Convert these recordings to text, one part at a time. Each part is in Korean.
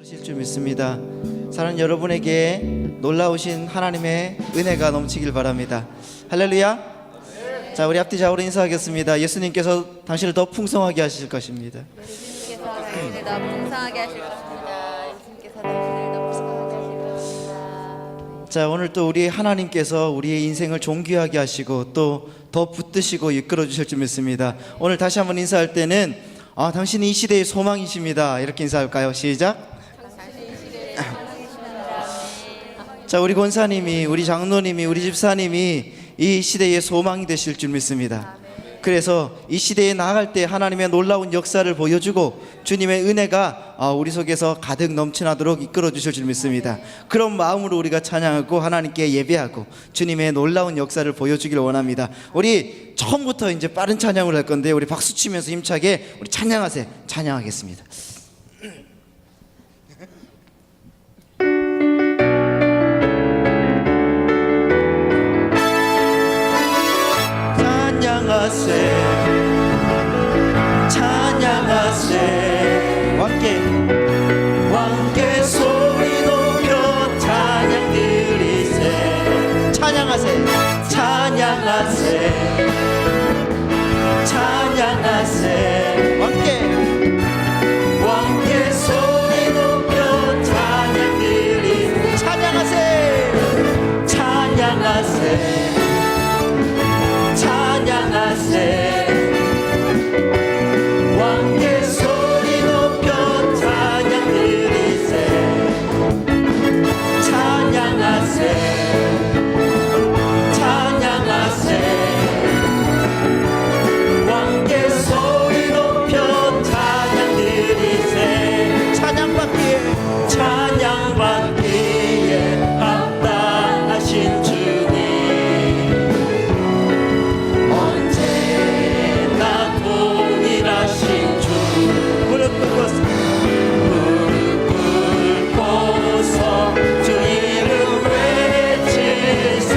그러실 줄 믿습니다. 사랑하는 여러분에게 놀라우신 하나님의 은혜가 넘치길 바랍니다. 할렐루야. 자, 우리 앞뒤 좌우로 인사하겠습니다. 예수님께서 당신을 더 풍성하게 하실 것입니다. 예수님께서 당신을 더 풍성하게 하실 것입니다. 예수님께서 당신을 더 풍성하게 하실 것입니다. 자, 오늘 또 우리 하나님께서 우리의 인생을 존귀하게 하시고 또 더 붙드시고 이끌어 주실 줄 믿습니다. 오늘 다시 한번 인사할 때는 당신이 이 시대의 소망이십니다. 이렇게 인사할까요? 시작. 자, 우리 권사님이, 우리 장로님이, 우리 집사님이 이 시대의 소망이 되실 줄 믿습니다. 그래서 이 시대에 나아갈 때 하나님의 놀라운 역사를 보여주고 주님의 은혜가 우리 속에서 가득 넘쳐나도록 이끌어 주실 줄 믿습니다. 그런 마음으로 우리가 찬양하고 하나님께 예배하고 주님의 놀라운 역사를 보여주기를 원합니다. 우리 처음부터 이제 빠른 찬양을 할 건데 우리 박수 치면서 힘차게 우리 찬양하겠습니다. 찬양하세 왕께 소리 높여 찬양 드리세 찬양하세 왕께 소리 높여 찬양 드리세 찬양하세 왕께 소리 높여 찬양 드리세 찬양하세 왕께 소리 높여 찬양 드리세 찬양받기에 합당하신 주님 언제나 동일하신 주 무릎 꿇고서 주 이름 외칠세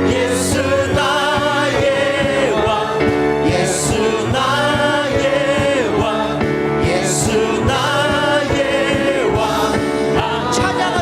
예수 나의 왕 예수 나의 왕 예수 나의 왕 찬양하세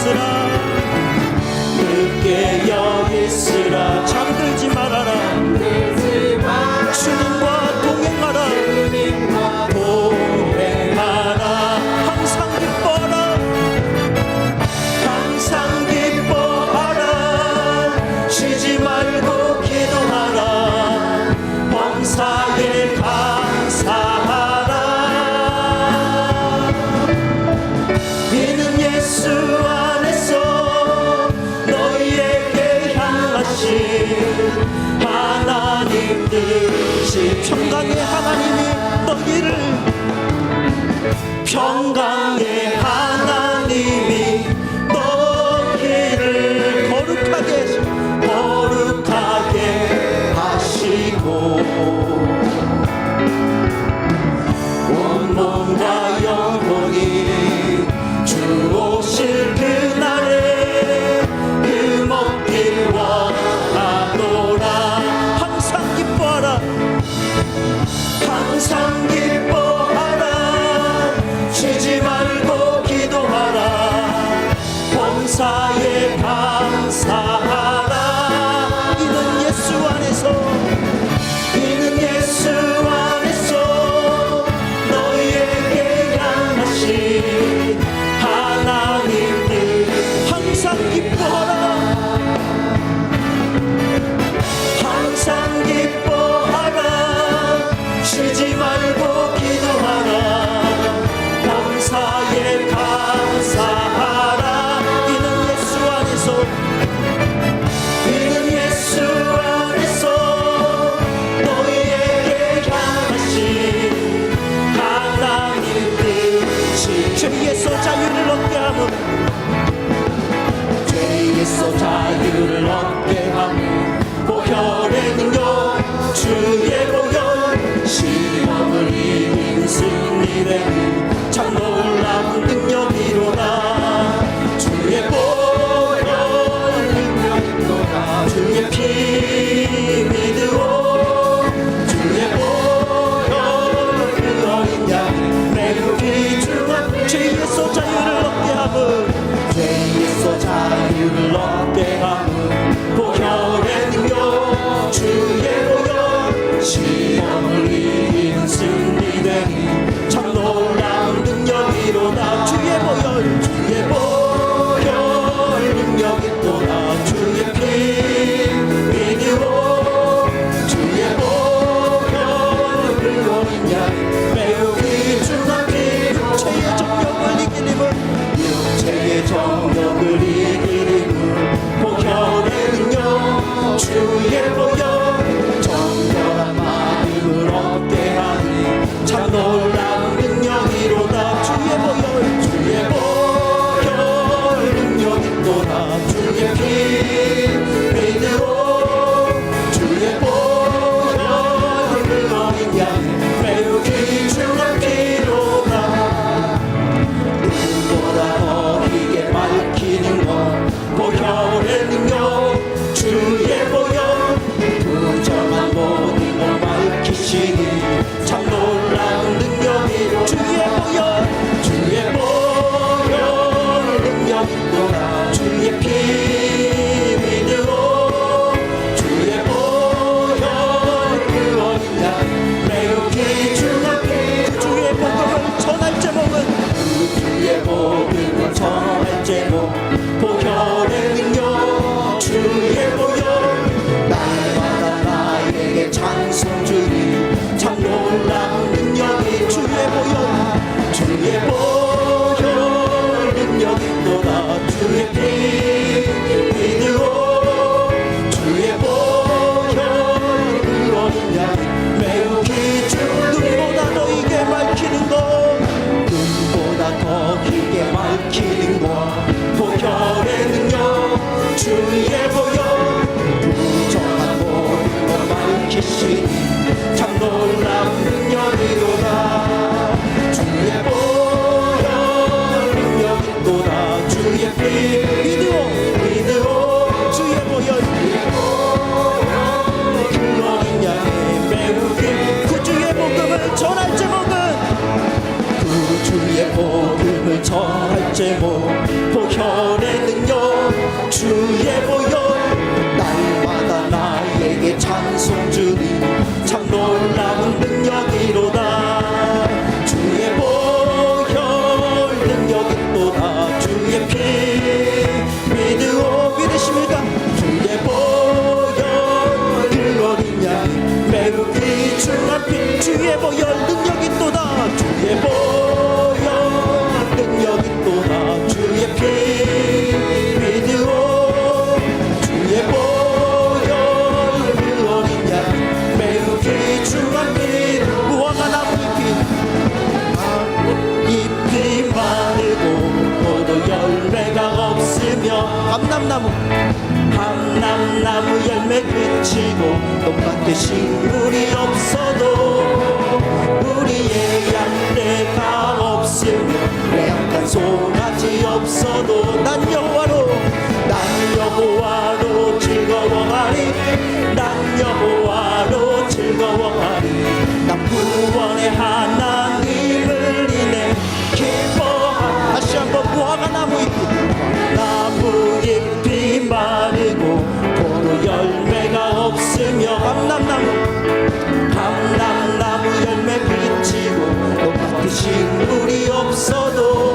있으라 늦게 여기 있으라 잠들지 말아라 주님과 동행하라 항상 기뻐라 항상 기뻐하라 쉬지 말고 기도하라 범사에 감사하라 이는 예수 안에서 너희에게 향하신 하나님 뜻이 평강의 하나님이 너희를 평강의 하나님이 너희를 거룩하게 하시고 온 몸과 영혼이 주 오실 그날에 금없길 원하노라 항상 기뻐하라 항상 기뻐하라 쉬지 말고 기도하라 범사에 감사하라 이는 예수 안에서 너희에게 향하신 하나님 뜻 항상 기뻐하라 항상 기뻐하라 쉬지 말고 기도하라 범사에 감사하라 이는 예수 안에서 너희에게 향하신 하나님 뜻이 죄에서 자유를 얻게 하며 죄에서 자유를 얻게 하며 보혈의 능력 주의 보혈 시험을 이긴 승리되니 참 놀라운 능력이로다 주의 보혈 능력이로다 주의 피 믿으오 주의 보혈 그 어린 양 매우 귀중한 죄에서 자유를 얻게 하며 죄에서 자유를 얻게 하며 보혈의 능력 주의 보혈 시험을 이긴 승리되니 참 놀라운 능력이로다 주의 보혈 능력이로다 주의 피 믿으오 주의 보혈 그 어린 양 매우 귀중한 피 육체의 정욕을 이기림은 보혈의 능력 주의 보혈 정결한 마음을 얻게 하니 참 놀라운 능력이로다 주의 보혈 능력이로다 주의 피 믿으오 주의 보혈 그 어린 양 매우 귀중한 피로다 눈보다 더 크게 밝히는 것 보혈의 능력 주의 보혈 부정한 모든 걸 밝히시니 참 놀라운 능력이 주의 보혈 능력이로다 주의 피 믿으오 주의 보혈 그 어린 양 매우 귀중한 피 주의 복음을 전할 제목은 주의 복음을 전할 제목 보혈의 능력 주의 보혈 날마다 나에게 찬송 주니 참 놀라운 능력이 주의 보혈 능력이로다 주의 피 믿으오 주의 보혈 그 어린 양 매우 귀중한 눈보다 너에게 밝히는 것 눈보다 더 길게 밝히는 것 보혈의 능력 주의 보혈 부정한 모든 것 밝히시니 참 놀라운 능력이로다 주의 보혈 능력이로다 주의 피 믿으오 주의 보혈 그 어린 양의 매우 그 주의 복음을 전할 제목은 그 주의 복음을 전할 제목 보혈의 나무 열매 그치고 똑같은 식물이 없어도 우리의 양떼가 없으며 외양간 송아지 없어도 난 여호와로 즐거워하리 난 여호와로 즐거워하리 난 구원의 하나님을 인해 기뻐하리 다시 한번 무화과 나무 잎이 마르고 포도 열매가 없으며 감람나무 열매 그치고 똑같은 식물이 없어도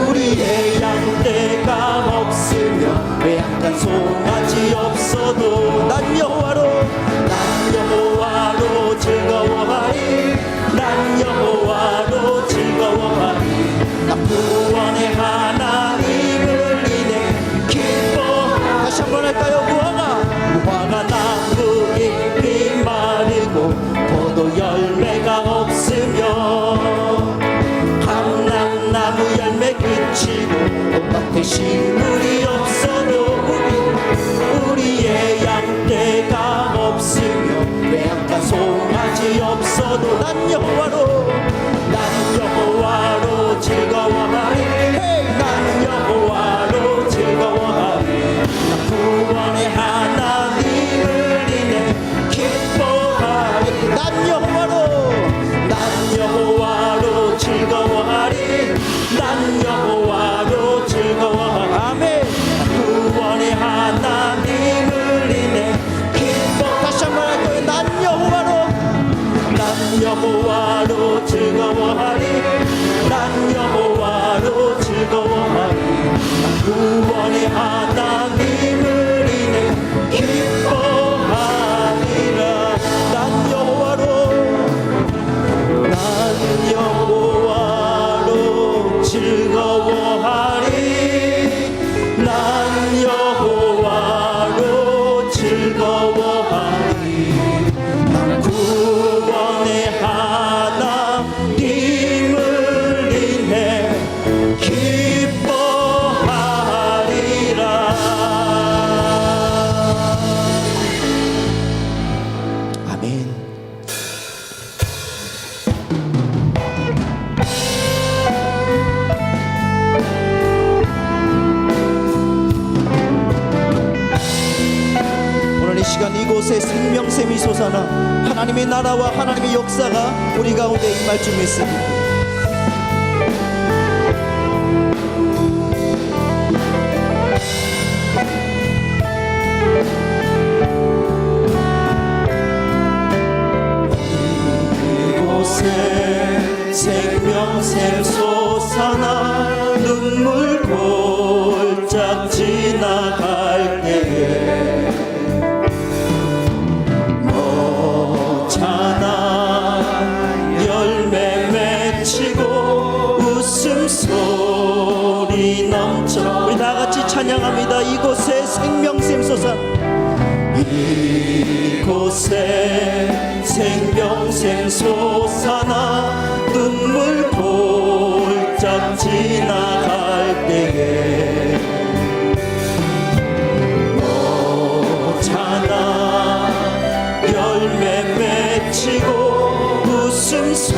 우리의 양떼가 없으며 외양간 송아지 없어도 난 여호와로 즐거워하리 난 여호와로 즐거워하리 나 구원의 하나님을 인해 기뻐하리 다시 한번 할까요? 무화과 나무 잎이 마르고 포도 열매가 없으며 감람나무 열매 그치고 똑같은 식물이 없어도 우리의 양떼가 없으며 외양간 송아지 없어도 난 여호와로 즐거워하리 난 여호와로 즐거워하리 나 구원의 하나님을 인해 기뻐하리 난 여호와로 즐거워하리 난 여호와로 즐거워하리 아멘 구원의 하나님을 인해 기뻐 다시 한번 할까요? 난 여호와로 즐거워하리 난 여호와로 즐거워하리 구원의 하나님을 인해 기뻐하리라 난 여호와로 즐거워하리 난 여호와로 즐거워하리 난 구원의 하나님을 인해 기뻐하리라 아멘. 오늘 이 시간 이곳에 생명샘이 솟아나 하나님의 나라와 하나님의 역사가 우리 가운데 임할 줄 믿습니다. 이곳에 생명샘 솟아나 눈물 골짝 지나갈 때에 열매 맺히고 웃음소리 넘쳐 우리 다같이 찬양합니다. 이곳에 생명샘 솟아 이곳에 생명샘 솟아나 눈물 골짝 지나갈 때에 열매 맺히고 웃음소리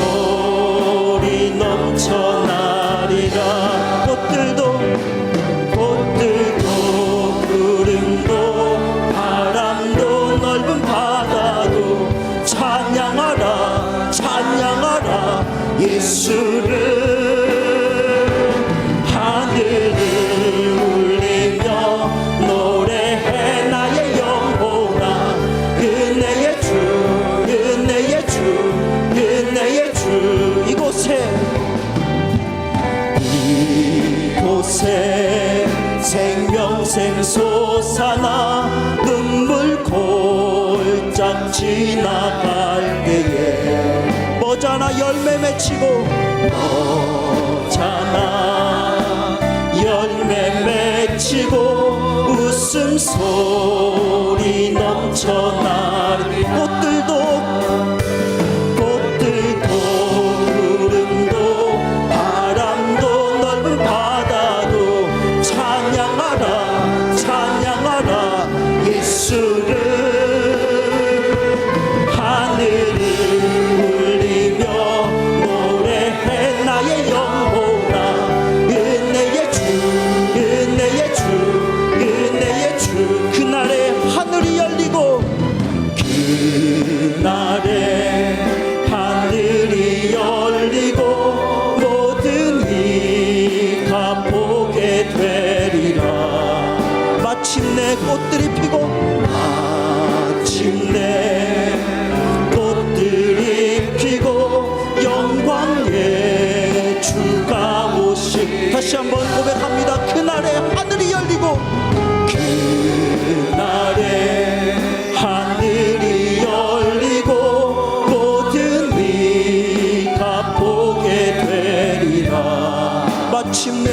넘쳐나리라 꽃들도 구름도 바람도 넓은 바다도 찬양하라 예수를 하늘을 울리며 노래해 나의 영혼아 은혜의 주 이곳에 생명샘 솟아나 눈물 골짝 지나갈 때에 뭐잖아 열매 맺히고 웃음소리 넘쳐나리 꽃들도 구름도 바람도 넓은 바다도 찬양하라 꽃들이 피고 마침내 꽃들이 피고 영광의 주가 오시. 다시 한번 고백합니다. 그날에 하늘이 열리고 그날에 하늘이 열리고 모든 이가 보게 되리라. 마침내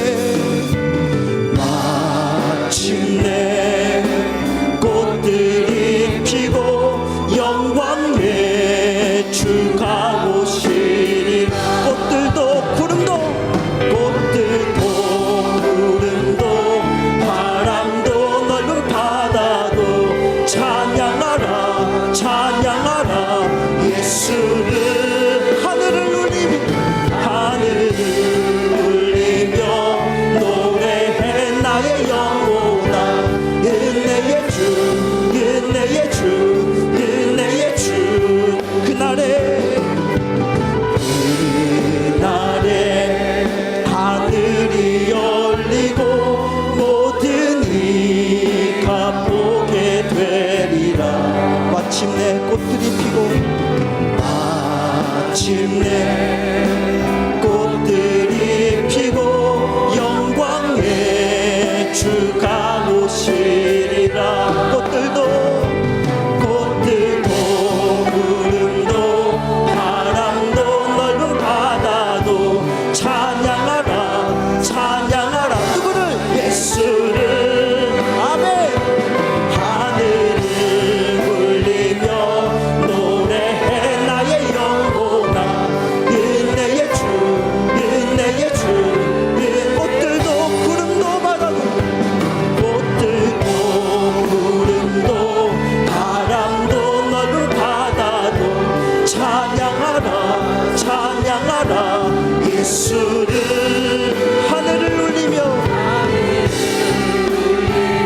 꽃들이 피고 영광의 주가 오시리. 꽃들도 구름도 바람도 넓은 바다도 찬양하라 찬양하라 예수를. 하늘을 울리며 노래해 나의 영혼아. 은혜의 주 그날에 하늘이 열리고 모든 이가 보게 되리라. 마침내 꽃들이 피고 영광의 주가 오시리라. 꽃들도 구름도 바람도 넓은 바다도 찬양하라 누구를? 예수를. 아멘. 하늘을 울리며 노래해 나의 영혼아. 은혜의 주 꽃들도 구름도 바람도 넓은 바다도 찬양하라 예수를. 하늘을 울리며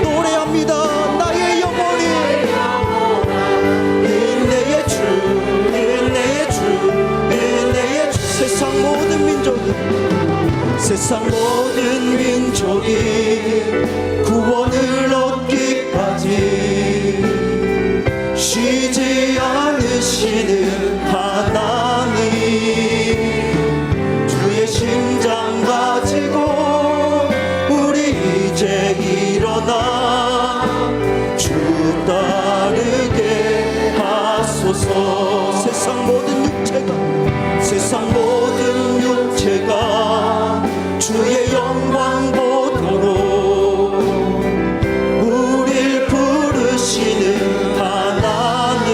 노래합니다. 나의 영혼이 은혜의 주. 세상 모든 민족이 구원을 얻기까지 쉬지 않으시는 하나님. 주의 심장 가지고 우리 이제 일어나 주 따르게 하소서. 세상 모든 육체가 주의 영광 보도록 우릴 부르시는 하나님.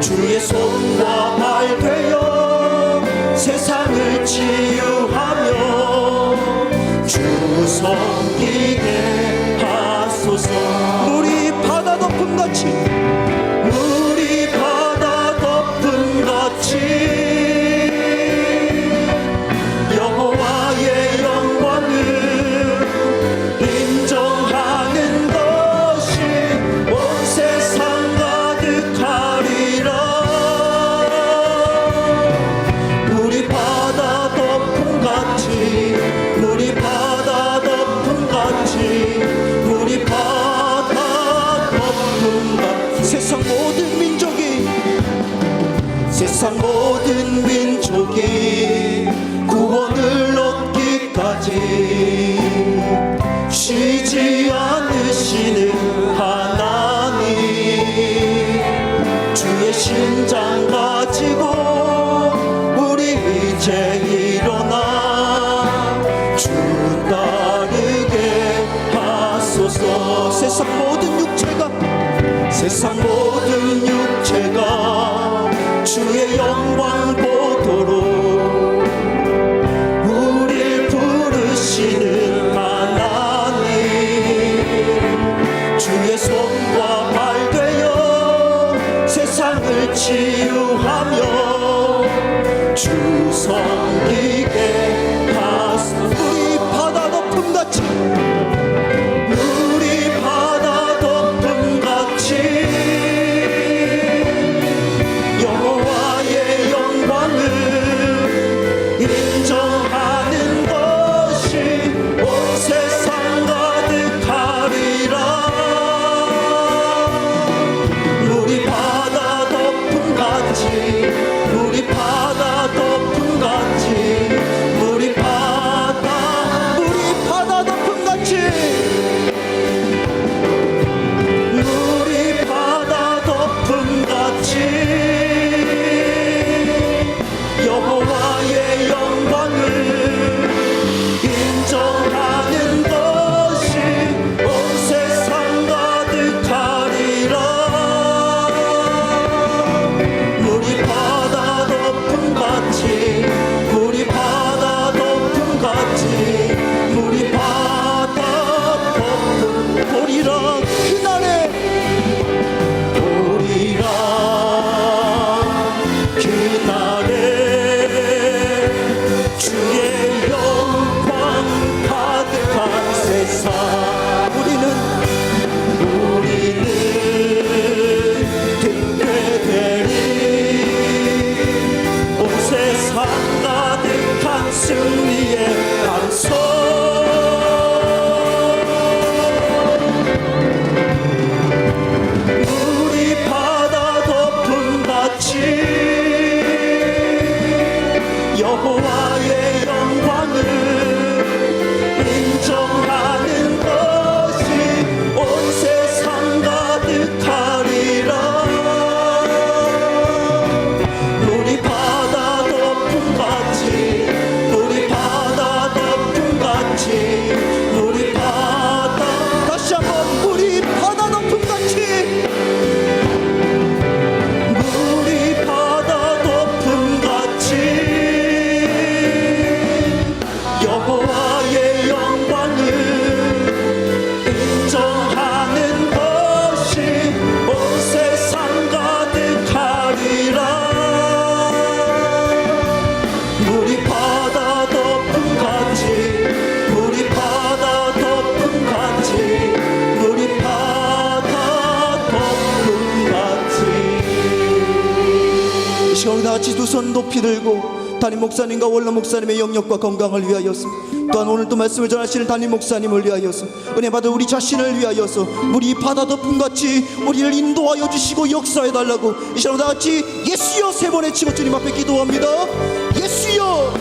주의 손과 발 되어 세상을 치유하며 주 섬기게 하소서. 물이 바다 덮음같이 여호와의 영광을 인정하는 것이 온 세상 가득하리라. 물이 바다 덮음같이 세상 모든 민족이 구원을 얻기까지 쉬지 않으시는 하나님. 주의 심장 가지고 우리 이제 일어나 주 따르게 하소서. 세상 모든 육체가 주의 영광 보도록 우릴 부르시는 하나님. 주의 손과 발 되어 세상을 치유하며 주 섬기게 하소서. 우리 바다 덮음같이 여호와의 다 같이 두 손 높이 들고 담임 목사님과 원로 목사님의 영역과 건강을 위하여서, 또한 오늘 또 말씀을 전하시는 담임 목사님을 위하여서, 은혜 받을 우리 자신을 위하여서 우리 바다 덮음같이 우리를 인도하여 주시고 역사해 달라고 이 시간 다 같이 예수여 세 번 외치고 주님 앞에 기도합니다. 예수여,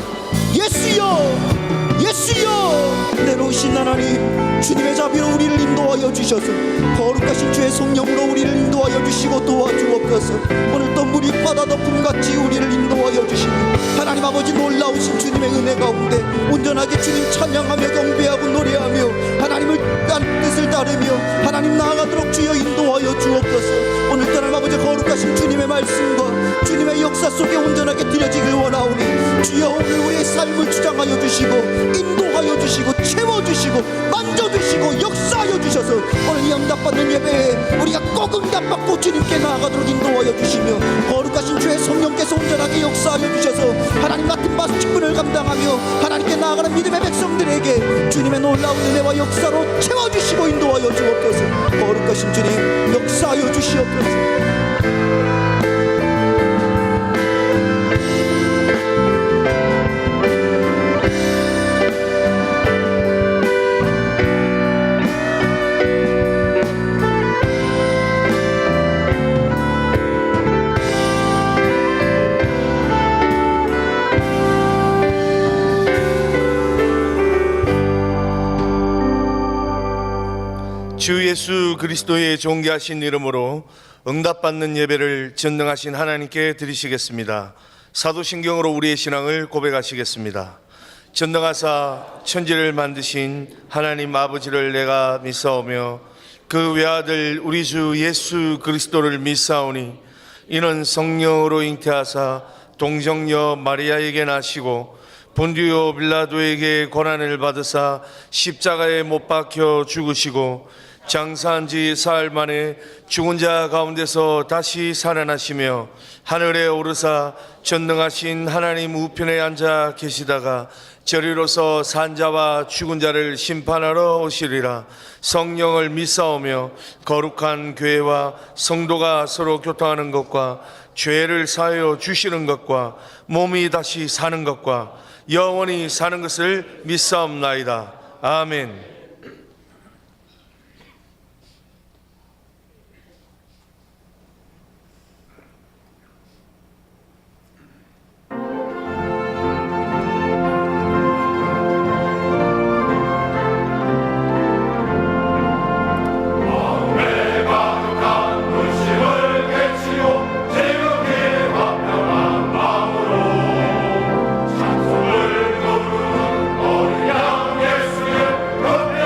예수여, 예수여. 내놓으신 하나님, 주님의 자비로 우리를 인도하여 주셔서 거룩하신 주의 성령으로 우리를 인도하여 주시고 도와주옵소서. 오늘 또 물이 바다 덮음같이 우리를 인도하여 주시니 하나님 아버지 놀라우신 주님의 은혜 가운데 온전하게 주님 찬양하며 경배하고 노래하며 하나님을 뜻을 따르며 하나님 나아가도록 주여 인도하여 주옵소서. 오늘 또 하나님 아버지 거룩하신 주님의 말씀과 주님의 역사 속에 온전하게 드려지길 원하오니 주여 오늘 우리의 삶을 주장하여 주시고 인도하여 주시고 채워주시고 만져주시고 역사하여 주셔서 오늘 이 응답받는 예배에 우리가 꼭 응답받고 주님께 나아가도록 인도하여 주시며 거룩하신 주의 성령께서 온전하게 역사하여 주셔서 하나님 맡은 바 직분을 감당하며 하나님께 나아가는 믿음의 백성들에게 주님의 놀라운 은혜와 역사로 채워주시고 인도하여 주옵소서. 거룩하신 주님 역사하여 주시옵소서. 주 예수 그리스도의 존귀하신 이름으로 응답받는 예배를 전능하신 하나님께 드리시겠습니다. 사도신경으로 우리의 신앙을 고백하시겠습니다. 전능하사 천지를 만드신 하나님 아버지를 내가 믿사오며 그 외아들 우리 주 예수 그리스도를 믿사오니 이는 성령으로 잉태하사 동정녀 마리아에게 나시고 본디오 빌라도에게 고난을 받으사 십자가에 못 박혀 죽으시고 장사한 지 사흘 만에 죽은 자 가운데서 다시 살아나시며 하늘에 오르사 전능하신 하나님 우편에 앉아 계시다가 저리로서 산자와 죽은 자를 심판하러 오시리라. 성령을 믿사오며 거룩한 교회와 성도가 서로 교통하는 것과 죄를 사하여 주시는 것과 몸이 다시 사는 것과 영원히 사는 것을 믿사옵나이다. 아멘. 예수의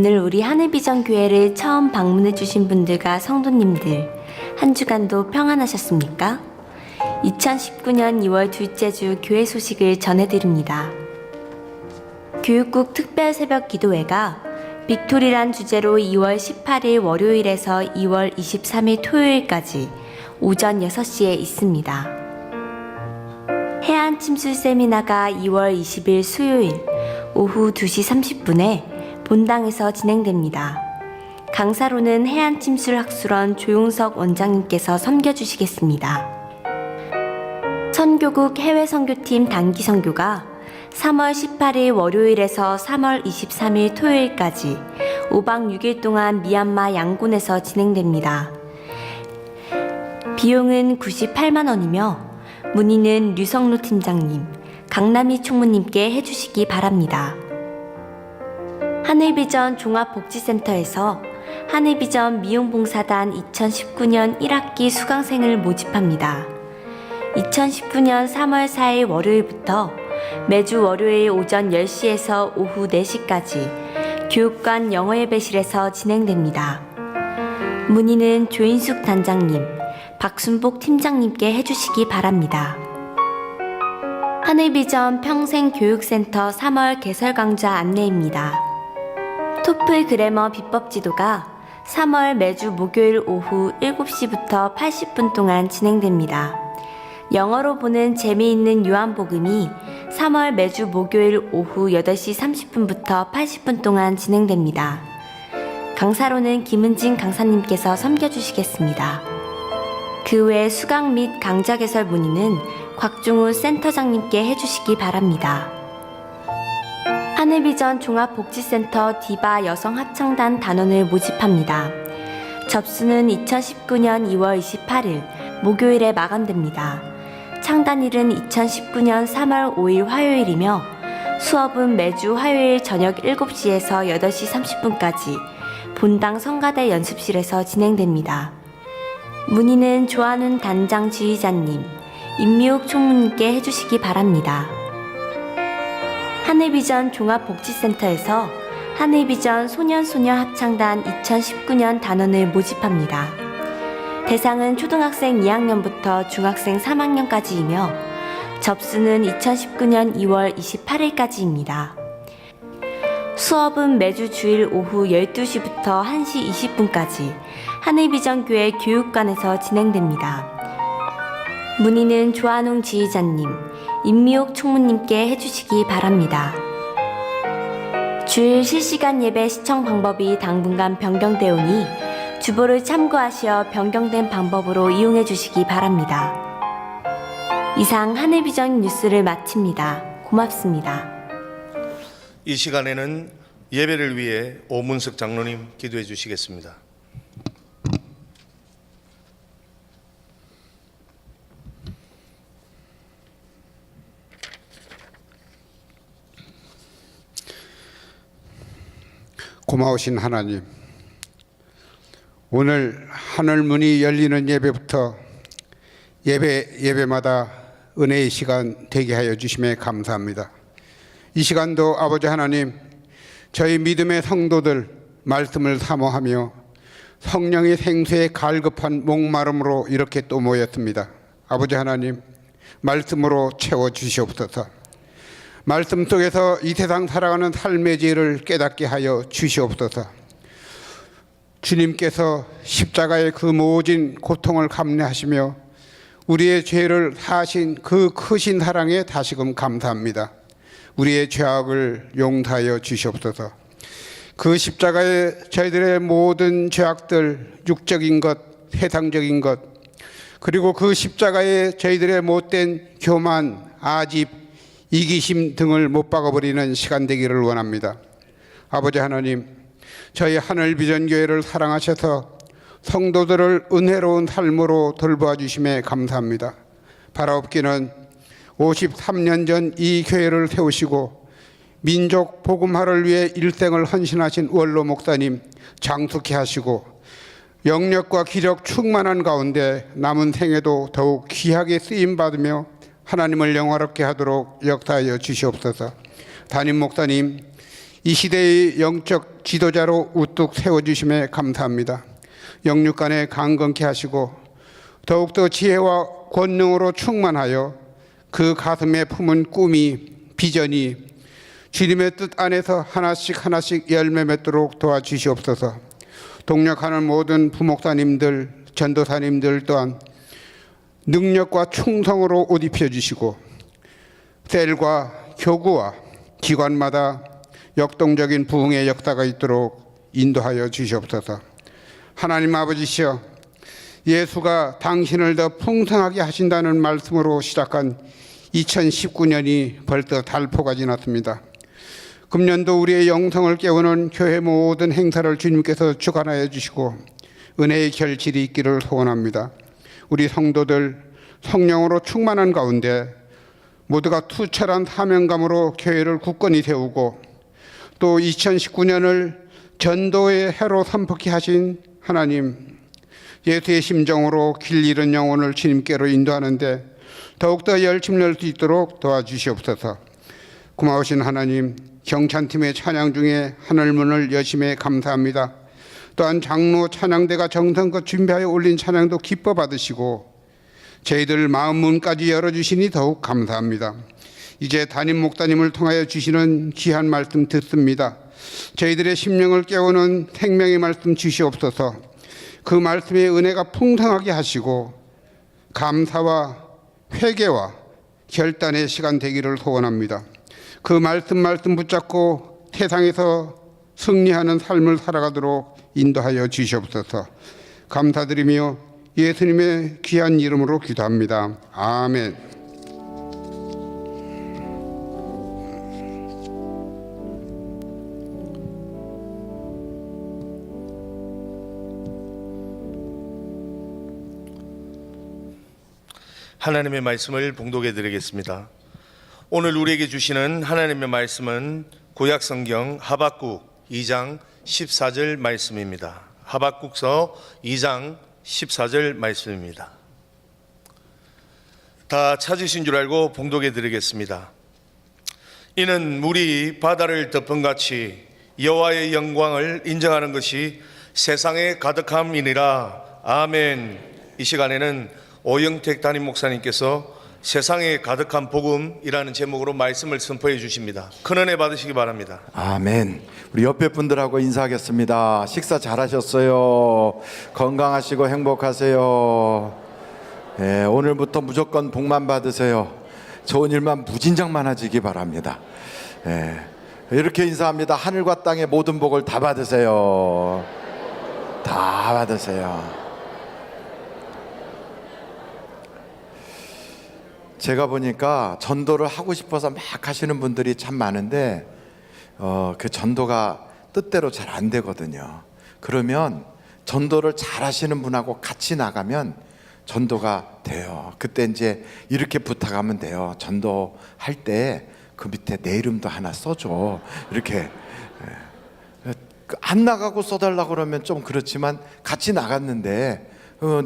오늘 우리 하늘비전 교회를 처음 방문해 주신 분들과 성도님들, 한 주간도 평안하셨습니까? 2019년 2월 둘째 주 교회 소식을 전해드립니다. 교육국 특별 새벽 기도회가 빅토리란 주제로 2월 18일 월요일에서 2월 23일 토요일까지 오전 6시에 있습니다. 해안 침술 세미나가 2월 20일 수요일 오후 2시 30분에 본당에서 진행됩니다. 강사로는 해안침술학술원 조용석 원장님께서 섬겨주시겠습니다. 선교국 해외선교팀 단기선교가 3월 18일 월요일에서 3월 23일 토요일까지 5박 6일 동안 미얀마 양곤에서 진행됩니다. 비용은 98만 원이며 문의는 류성로 팀장님, 강남희 총무님께 해주시기 바랍니다. 하늘비전 종합복지센터에서 하늘비전 미용봉사단 2019년 1학기 수강생을 모집합니다. 2019년 3월 4일 월요일부터 매주 월요일 오전 10시에서 오후 4시까지 교육관 영어예배실에서 진행됩니다. 문의는 조인숙 단장님, 박순복 팀장님께 해주시기 바랍니다. 하늘비전 평생교육센터 3월 개설 강좌 안내입니다. 토플 그래머 비법 지도가 3월 매주 목요일 오후 7시부터 80분 동안 진행됩니다. 영어로 보는 재미있는 요한복음이 3월 매주 목요일 오후 8시 30분부터 80분 동안 진행됩니다. 강사로는 김은진 강사님께서 섬겨주시겠습니다. 그 외 수강 및 강좌 개설 문의는 곽종우 센터장님께 해주시기 바랍니다. 하늘비전 종합복지센터 디바 여성합창단 단원을 모집합니다. 접수는 2019년 2월 28일 목요일에 마감됩니다. 창단일은 2019년 3월 5일 화요일이며 수업은 매주 화요일 저녁 7시에서 8시 30분까지 본당 성가대 연습실에서 진행됩니다. 문의는 조한훈 단장 지휘자님, 임미옥 총무님께 해주시기 바랍니다. 하늘비전 종합복지센터에서 하늘비전 소년소녀 합창단 2019년 단원을 모집합니다. 대상은 초등학생 2학년부터 중학생 3학년까지이며 접수는 2019년 2월 28일까지입니다. 수업은 매주 주일 오후 12시부터 1시 20분까지 하늘비전 교회 교육관에서 진행됩니다. 문의는 조한웅 지휘자님, 임미옥 총무님께 해주시기 바랍니다. 주일 실시간 예배 시청 방법이 당분간 변경되오니 주보를 참고하시어 변경된 방법으로 이용해 주시기 바랍니다. 이상 하늘비전 뉴스를 마칩니다. 고맙습니다. 이 시간에는 예배를 위해 오문석 장로님 기도해 주시겠습니다. 고마우신 하나님, 오늘 하늘문이 열리는 예배부터 예배마다 은혜의 시간 되게 하여 주심에 감사합니다. 이 시간도 아버지 하나님, 저희 믿음의 성도들 말씀을 사모하며 성령의 생수에 갈급한 목마름으로 이렇게 또 모였습니다. 아버지 하나님, 말씀으로 채워주시옵소서. 말씀 속에서 이 세상 살아가는 삶의 지혜를 깨닫게 하여 주시옵소서. 주님께서 십자가의 그 모진 고통을 감내하시며 우리의 죄를 사하신 그 크신 사랑에 다시금 감사합니다. 우리의 죄악을 용서하여 주시옵소서. 그 십자가에 저희들의 모든 죄악들, 육적인 것, 세상적인 것, 그리고 그 십자가에 저희들의 못된 교만, 아집, 이기심 등을 못 박아버리는 시간 되기를 원합니다. 아버지 하나님, 저희 하늘비전교회를 사랑하셔서 성도들을 은혜로운 삶으로 돌보아 주심에 감사합니다. 바라옵기는 53년 전 이 교회를 세우시고 민족 복음화를 위해 일생을 헌신하신 원로 목사님 장숙케 하시고 영력과 기력 충만한 가운데 남은 생에도 더욱 귀하게 쓰임받으며 하나님을 영화롭게 하도록 역사하여 주시옵소서. 담임 목사님, 이 시대의 영적 지도자로 우뚝 세워주심에 감사합니다. 영육간에 강건케 하시고 더욱더 지혜와 권능으로 충만하여 그 가슴에 품은 꿈이, 비전이 주님의 뜻 안에서 하나씩 열매 맺도록 도와주시옵소서. 동력하는 모든 부목사님들, 전도사님들 또한 능력과 충성으로 옷 입혀주시고 셀과 교구와 기관마다 역동적인 부흥의 역사가 있도록 인도하여 주시옵소서. 하나님 아버지시여, 예수가 당신을 더 풍성하게 하신다는 말씀으로 시작한 2019년이 벌써 달포가 지났습니다. 금년도 우리의 영성을 깨우는 교회 모든 행사를 주님께서 주관하여 주시고 은혜의 결실이 있기를 소원합니다. 우리 성도들 성령으로 충만한 가운데 모두가 투철한 사명감으로 교회를 굳건히 세우고 또 2019년을 전도의 해로 선포케 하신 하나님, 예수의 심정으로 길 잃은 영혼을 주님께로 인도하는데 더욱더 열심히 낼 수 있도록 도와주시옵소서. 고마우신 하나님, 경찬팀의 찬양 중에 하늘문을 여심에 감사합니다. 또한 장로 찬양대가 정성껏 준비하여 올린 찬양도 기뻐 받으시고 저희들 마음문까지 열어주시니 더욱 감사합니다. 이제 담임 목사님을 통하여 주시는 귀한 말씀 듣습니다. 저희들의 심령을 깨우는 생명의 말씀 주시옵소서. 그 말씀의 은혜가 풍성하게 하시고 감사와 회개와 결단의 시간 되기를 소원합니다. 그 말씀 붙잡고 세상에서 승리하는 삶을 살아가도록 인도하여 주시옵소서. 감사드리며 예수님의 귀한 이름으로 기도합니다. 아멘. 하나님의 말씀을 봉독해 드리겠습니다. 오늘 우리에게 주시는 하나님의 말씀은 구약성경 하박국 2장 14절 말씀입니다. 하박국서 2장 14절 말씀입니다. 다 찾으신 줄 알고 봉독해 드리겠습니다. 이는 물이 바다를 덮은같이 여호와의 영광을 인정하는 것이 세상에 가득함이니라. 아멘. 이 시간에는 오영택 담임 목사님께서 세상에 가득한 복음이라는 제목으로 말씀을 선포해 주십니다. 큰 은혜 받으시기 바랍니다. 아멘. 우리 옆에 분들하고 인사하겠습니다. 식사 잘하셨어요? 건강하시고 행복하세요. 네, 오늘부터 무조건 복만 받으세요. 좋은 일만 무진장 많아지기 바랍니다. 네, 이렇게 인사합니다. 하늘과 땅의 모든 복을 다 받으세요. 다 받으세요. 제가 보니까 전도를 하고 싶어서 막 하시는 분들이 참 많은데 그 전도가 뜻대로 잘 안 되거든요. 그러면 전도를 잘 하시는 분하고 같이 나가면 전도가 돼요. 그때 이제 이렇게 부탁하면 돼요. 전도할 때 그 밑에 내 이름도 하나 써줘. 이렇게 안 나가고 써달라 그러면 좀 그렇지만 같이 나갔는데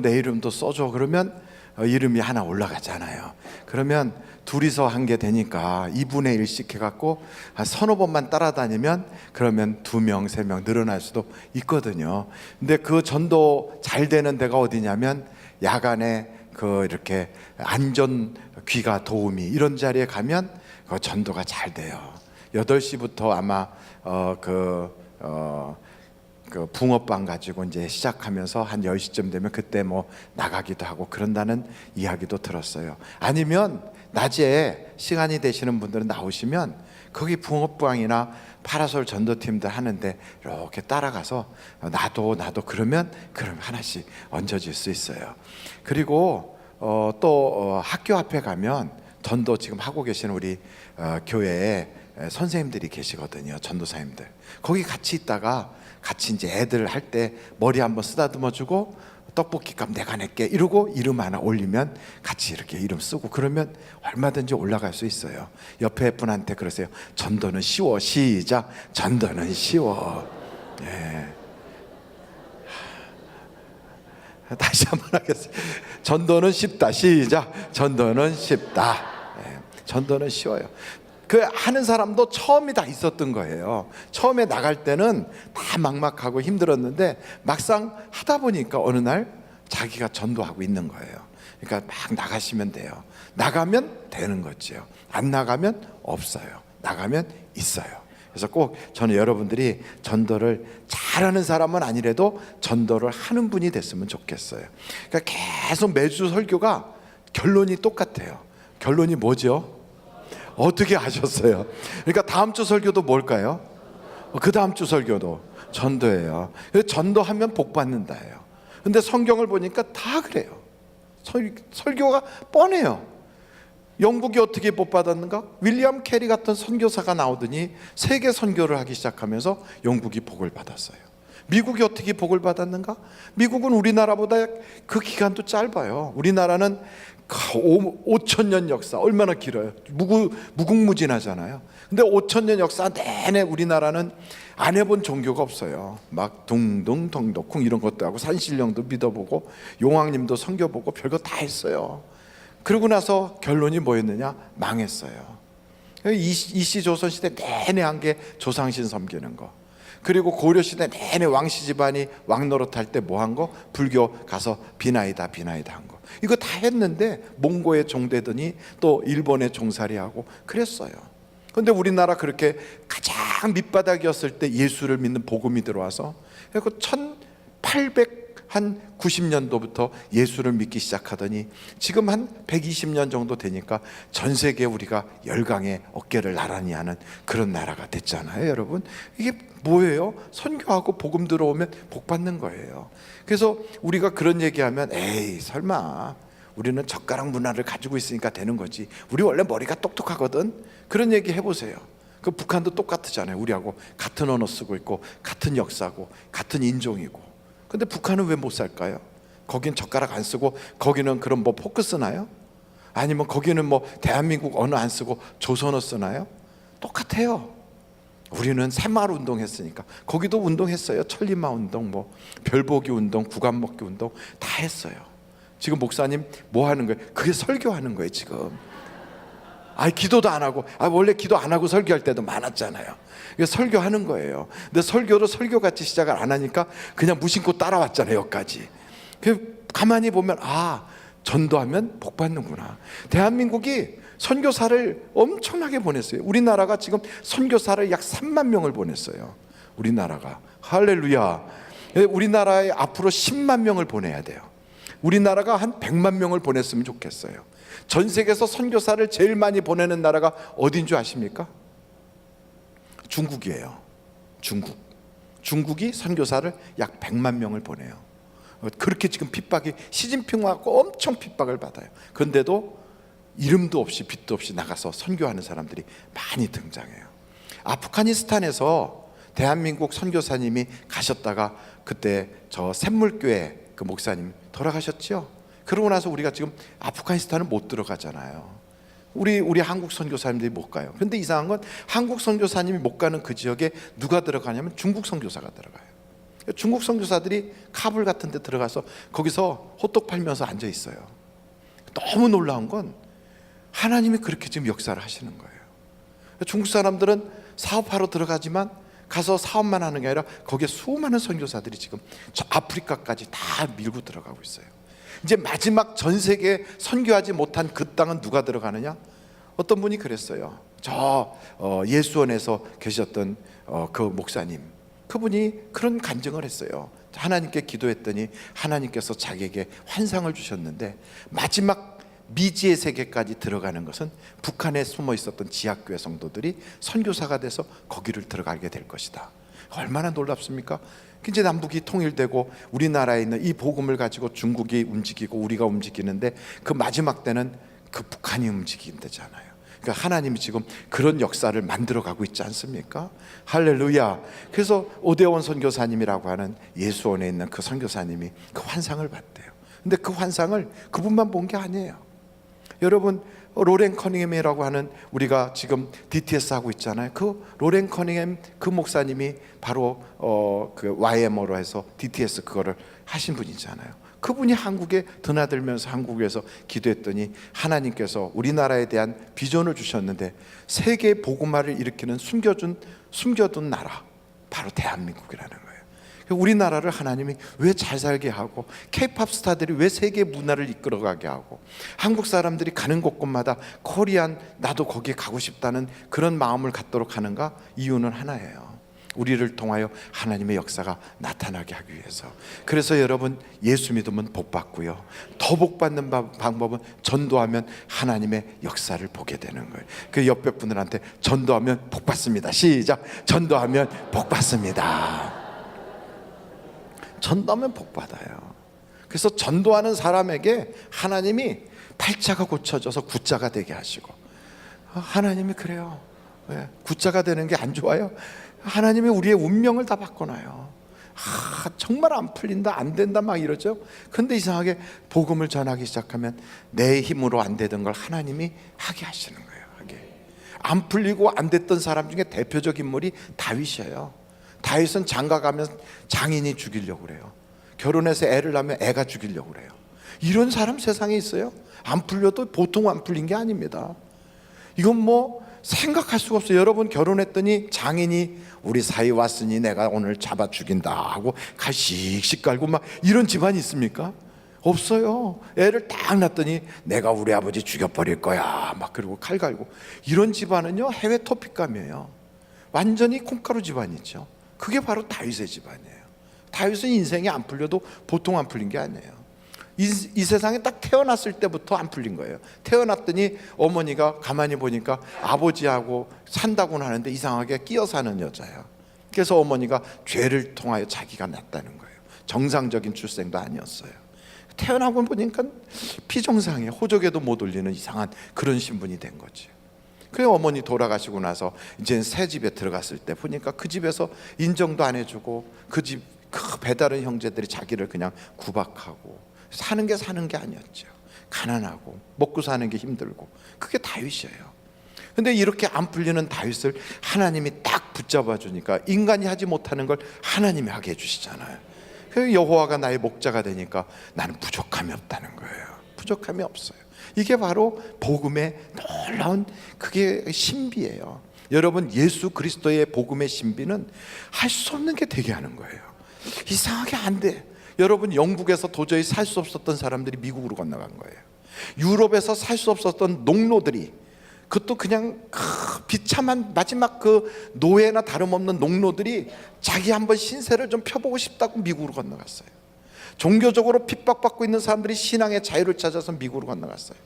내 이름도 써줘 그러면 이름이 하나 올라가잖아요. 그러면 둘이서 한 게 되니까 2분의 1씩 해갖고 한 서너 번만 따라다니면 그러면 2명, 3명 늘어날 수도 있거든요. 근데 그 전도 잘 되는 데가 어디냐면 야간에 그 이렇게 안전 귀가 도우미 이런 자리에 가면 그 전도가 잘 돼요. 8시부터 아마 그 붕어빵 가지고 이제 시작하면서 한 10시쯤 되면 그때 뭐 나가기도 하고 그런다는 이야기도 들었어요. 아니면 낮에 시간이 되시는 분들은 나오시면 거기 붕어빵이나 파라솔 전도팀들 하는데 이렇게 따라가서 나도 그러면 하나씩 얹어질 수 있어요. 그리고 또 학교 앞에 가면 전도 지금 하고 계시는 우리 교회에 선생님들이 계시거든요. 전도사님들. 거기 같이 있다가 같이 이제 애들 할 때 머리 한번 쓰다듬어 주고 떡볶이값 내가 낼게 이러고 이름 하나 올리면 같이 이렇게 이름 쓰고 그러면 얼마든지 올라갈 수 있어요. 옆에 분한테 그러세요. 전도는 쉬워. 시작. 전도는 쉬워. 예. 다시 한번 하겠습니다. 전도는 쉽다. 시작. 전도는 쉽다. 예. 전도는 쉬워요. 그 하는 사람도 처음이 다 있었던 거예요. 처음에 나갈 때는 다 막막하고 힘들었는데 막상 하다 보니까 어느 날 자기가 전도하고 있는 거예요. 그러니까 막 나가시면 돼요. 나가면 되는 거지요. 안 나가면 없어요. 나가면 있어요. 그래서 꼭 저는 여러분들이 전도를 잘하는 사람은 아니래도 전도를 하는 분이 됐으면 좋겠어요. 그러니까 계속 매주 설교가 결론이 똑같아요. 결론이 뭐죠? 어떻게 아셨어요? 그러니까 다음 주 설교도 뭘까요? 그 다음 주 설교도 전도예요. 그래서 전도하면 복 받는다예요. 근데 성경을 보니까 다 그래요. 설교가 뻔해요. 영국이 어떻게 복 받았는가? 윌리엄 캐리 같은 선교사가 나오더니 세계 선교를 하기 시작하면서 영국이 복을 받았어요. 미국이 어떻게 복을 받았는가? 미국은 우리나라보다 그 기간도 짧아요. 우리나라는 5,000년 역사 얼마나 길어요. 무궁무진하잖아요. 근데 5,000년 역사 내내 우리나라는 안 해본 종교가 없어요. 막 둥둥덩덕쿵 이런 것도 하고 산신령도 믿어보고 용왕님도 섬겨보고 별거 다 했어요. 그러고 나서 결론이 뭐였느냐? 망했어요. 이씨 조선시대 내내 한 게 조상신 섬기는 거. 그리고 고려시대 내내 왕씨 집안이 왕노릇할 때 뭐 한 거? 불교 가서 비나이다 한 거. 이거 다 했는데 몽고에 종되더니 또 일본에 종살이하고 그랬어요. 그런데 우리나라 그렇게 가장 밑바닥이었을 때 예수를 믿는 복음이 들어와서 그리고 1890년도부터 예수를 믿기 시작하더니 지금 한 120년 정도 되니까 전 세계 우리가 열강의 어깨를 나란히 하는 그런 나라가 됐잖아요, 여러분. 이게 뭐예요? 선교하고 복음 들어오면 복 받는 거예요. 그래서 우리가 그런 얘기하면 에이 설마 우리는 젓가락 문화를 가지고 있으니까 되는 거지. 우리 원래 머리가 똑똑하거든. 그런 얘기 해보세요. 그 북한도 똑같잖아요. 우리하고 같은 언어 쓰고 있고 같은 역사고 같은 인종이고. 근데 북한은 왜 못 살까요? 거긴 젓가락 안 쓰고 거기는 그럼 뭐 포크 쓰나요? 아니면 거기는 뭐 대한민국 언어 안 쓰고 조선어 쓰나요? 똑같아요. 우리는 새마을 운동 했으니까 거기도 운동했어요. 천리마 운동, 뭐 별보기 운동, 구간 먹기 운동 다 했어요. 지금 목사님 뭐 하는 거예요? 그게 설교하는 거예요 지금. 기도도 안 하고 원래 기도 안 하고 설교할 때도 많았잖아요. 이게 설교하는 거예요. 근데 설교도 설교같이 시작을 안 하니까 그냥 무심코 따라왔잖아요 여기까지. 가만히 보면 전도하면 복 받는구나. 대한민국이 선교사를 엄청나게 보냈어요. 우리나라가 지금 선교사를 약 3만 명을 보냈어요. 우리나라가. 할렐루야. 우리나라에 앞으로 10만 명을 보내야 돼요. 우리나라가 한 100만 명을 보냈으면 좋겠어요. 전 세계에서 선교사를 제일 많이 보내는 나라가 어딘 줄 아십니까? 중국이에요. 중국이 선교사를 약 100만 명을 보내요. 그렇게 지금 핍박이 시진핑하고 엄청 핍박을 받아요. 그런데도 이름도 없이 빛도 없이 나가서 선교하는 사람들이 많이 등장해요. 아프가니스탄에서 대한민국 선교사님이 가셨다가 그때 저 샘물교회 그 목사님 돌아가셨죠. 그러고 나서 우리가 지금 아프가니스탄은 못 들어가잖아요. 우리 한국 선교사님들이 못 가요. 그런데 이상한 건 한국 선교사님이 못 가는 그 지역에 누가 들어가냐면 중국 선교사가 들어가요. 중국 선교사들이 카불 같은 데 들어가서 거기서 호떡 팔면서 앉아 있어요. 너무 놀라운 건 하나님이 그렇게 지금 역사를 하시는 거예요. 중국 사람들은 사업하러 들어가지만 가서 사업만 하는 게 아니라 거기에 수많은 선교사들이 지금 저 아프리카까지 다 밀고 들어가고 있어요. 이제 마지막 전 세계에 선교하지 못한 그 땅은 누가 들어가느냐? 어떤 분이 그랬어요. 저 예수원에서 계셨던 그 목사님, 그분이 그런 간증을 했어요. 하나님께 기도했더니 하나님께서 자기에게 환상을 주셨는데 마지막 미지의 세계까지 들어가는 것은 북한에 숨어 있었던 지하교회 성도들이 선교사가 돼서 거기를 들어가게 될 것이다. 얼마나 놀랍습니까? 이제 남북이 통일되고 우리나라에 있는 이 복음을 가지고 중국이 움직이고 우리가 움직이는데 그 마지막 때는 그 북한이 움직인다잖아요. 그러니까 하나님이 지금 그런 역사를 만들어가고 있지 않습니까? 할렐루야. 그래서 오대원 선교사님이라고 하는 예수원에 있는 그 선교사님이 그 환상을 봤대요. 근데 그 환상을 그분만 본 게 아니에요. 여러분, 로렌 커닝햄이라고 하는 우리가 지금 DTS 하고 있잖아요. 그 로렌 커닝햄 그 목사님이 바로 그 YMO로 해서 DTS 그거를 하신 분이잖아요. 그분이 한국에 드나들면서 한국에서 기도했더니 하나님께서 우리나라에 대한 비전을 주셨는데 세계 복음화를 일으키는 숨겨둔 나라, 바로 대한민국이라는 거예요. 우리나라를 하나님이 왜 잘 살게 하고, K-팝 스타들이 왜 세계 문화를 이끌어가게 하고, 한국 사람들이 가는 곳곳마다 코리안, 나도 거기에 가고 싶다는 그런 마음을 갖도록 하는가? 이유는 하나예요. 우리를 통하여 하나님의 역사가 나타나게 하기 위해서. 그래서 여러분, 예수 믿으면 복 받고요, 더 복 받는 방법은 전도하면 하나님의 역사를 보게 되는 거예요. 그 옆에 분들한테 전도하면 복 받습니다. 시작. 전도하면 복 받습니다. 전도하면 복 받아요. 그래서 전도하는 사람에게 하나님이 팔자가 고쳐져서 구자가 되게 하시고, 하나님이 그래요. 왜? 구자가 되는 게 안 좋아요? 하나님이 우리의 운명을 다 바꿔놔요. 정말 안 풀린다, 안 된다 막 이러죠. 근데 이상하게 복음을 전하기 시작하면 내 힘으로 안 되던 걸 하나님이 하게 하시는 거예요. 하게. 안 풀리고 안 됐던 사람 중에 대표적 인물이 다윗이에요. 다윗은 장가가면 장인이 죽이려고 그래요. 결혼해서 애를 낳으면 애가 죽이려고 그래요. 이런 사람 세상에 있어요? 안 풀려도 보통 안 풀린 게 아닙니다. 이건 뭐 생각할 수가 없어요. 여러분, 결혼했더니 장인이 우리 사이 왔으니 내가 오늘 잡아 죽인다 하고 칼 씩씩 갈고 막 이런 집안이 있습니까? 없어요. 애를 딱 낳았더니 내가 우리 아버지 죽여버릴 거야 막 그러고 칼 갈고. 이런 집안은요, 해외 토픽감이에요. 완전히 콩가루 집안이죠. 그게 바로 다윗의 집안이에요. 다윗은 인생이 안 풀려도 보통 안 풀린 게 아니에요. 이 세상에 딱 태어났을 때부터 안 풀린 거예요. 태어났더니 어머니가 가만히 보니까 아버지하고 산다고는 하는데 이상하게 끼어 사는 여자예요. 그래서 어머니가 죄를 통하여 자기가 낳았다는 거예요. 정상적인 출생도 아니었어요. 태어나고 보니까 비정상이에요. 호적에도 못 올리는 이상한 그런 신분이 된 거죠. 그래, 어머니 돌아가시고 나서 이제 새 집에 들어갔을 때 보니까 그 집에서 인정도 안 해주고, 그 집 그 배다른 형제들이 자기를 그냥 구박하고, 사는 게 아니었죠. 가난하고 먹고 사는 게 힘들고. 그게 다윗이에요. 근데 이렇게 안 풀리는 다윗을 하나님이 딱 붙잡아 주니까 인간이 하지 못하는 걸 하나님이 하게 해주시잖아요. 그래서 여호와가 나의 목자가 되니까 나는 부족함이 없다는 거예요. 부족함이 없어요. 이게 바로 복음의 놀라운 그게 신비예요. 여러분, 예수 그리스도의 복음의 신비는 할 수 없는 게 되게 하는 거예요. 이상하게 안 돼. 여러분, 영국에서 도저히 살 수 없었던 사람들이 미국으로 건너간 거예요. 유럽에서 살 수 없었던 농노들이, 그것도 그냥 비참한 마지막 그 노예나 다름없는 농노들이 자기 한번 신세를 좀 펴보고 싶다고 미국으로 건너갔어요. 종교적으로 핍박받고 있는 사람들이 신앙의 자유를 찾아서 미국으로 건너갔어요.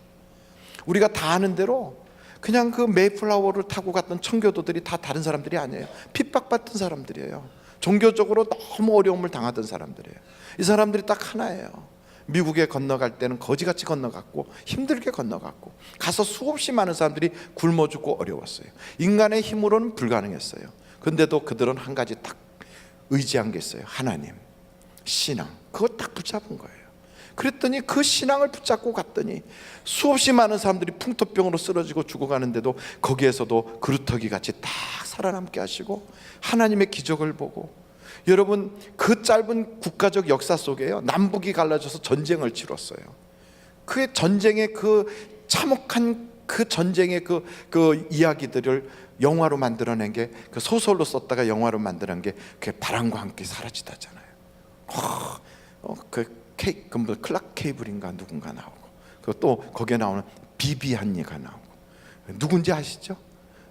우리가 다 아는 대로 그냥 그 메이플라워를 타고 갔던 청교도들이 다 다른 사람들이 아니에요. 핍박받던 사람들이에요. 종교적으로 너무 어려움을 당하던 사람들이에요. 이 사람들이 딱 하나예요. 미국에 건너갈 때는 거지같이 건너갔고 힘들게 건너갔고, 가서 수없이 많은 사람들이 굶어 죽고 어려웠어요. 인간의 힘으로는 불가능했어요. 근데도 그들은 한 가지 딱 의지한 게 있어요. 하나님, 신앙. 그거 딱 붙잡은 거예요. 그랬더니 그 신앙을 붙잡고 갔더니 수없이 많은 사람들이 풍토병으로 쓰러지고 죽어가는데도 거기에서도 그루터기 같이 딱 살아남게 하시고 하나님의 기적을 보고. 여러분, 그 짧은 국가적 역사 속에요, 남북이 갈라져서 전쟁을 치렀어요. 그 전쟁의 그 참혹한 그 전쟁의 그 이야기들을 영화로 만들어낸 게, 그 소설로 썼다가 영화로 만들어낸 게 그게 바람과 함께 사라지다잖아요. 그 클락 케이블인가 누군가 나오고, 또 거기에 나오는 비비 한니가 나오고. 누군지 아시죠?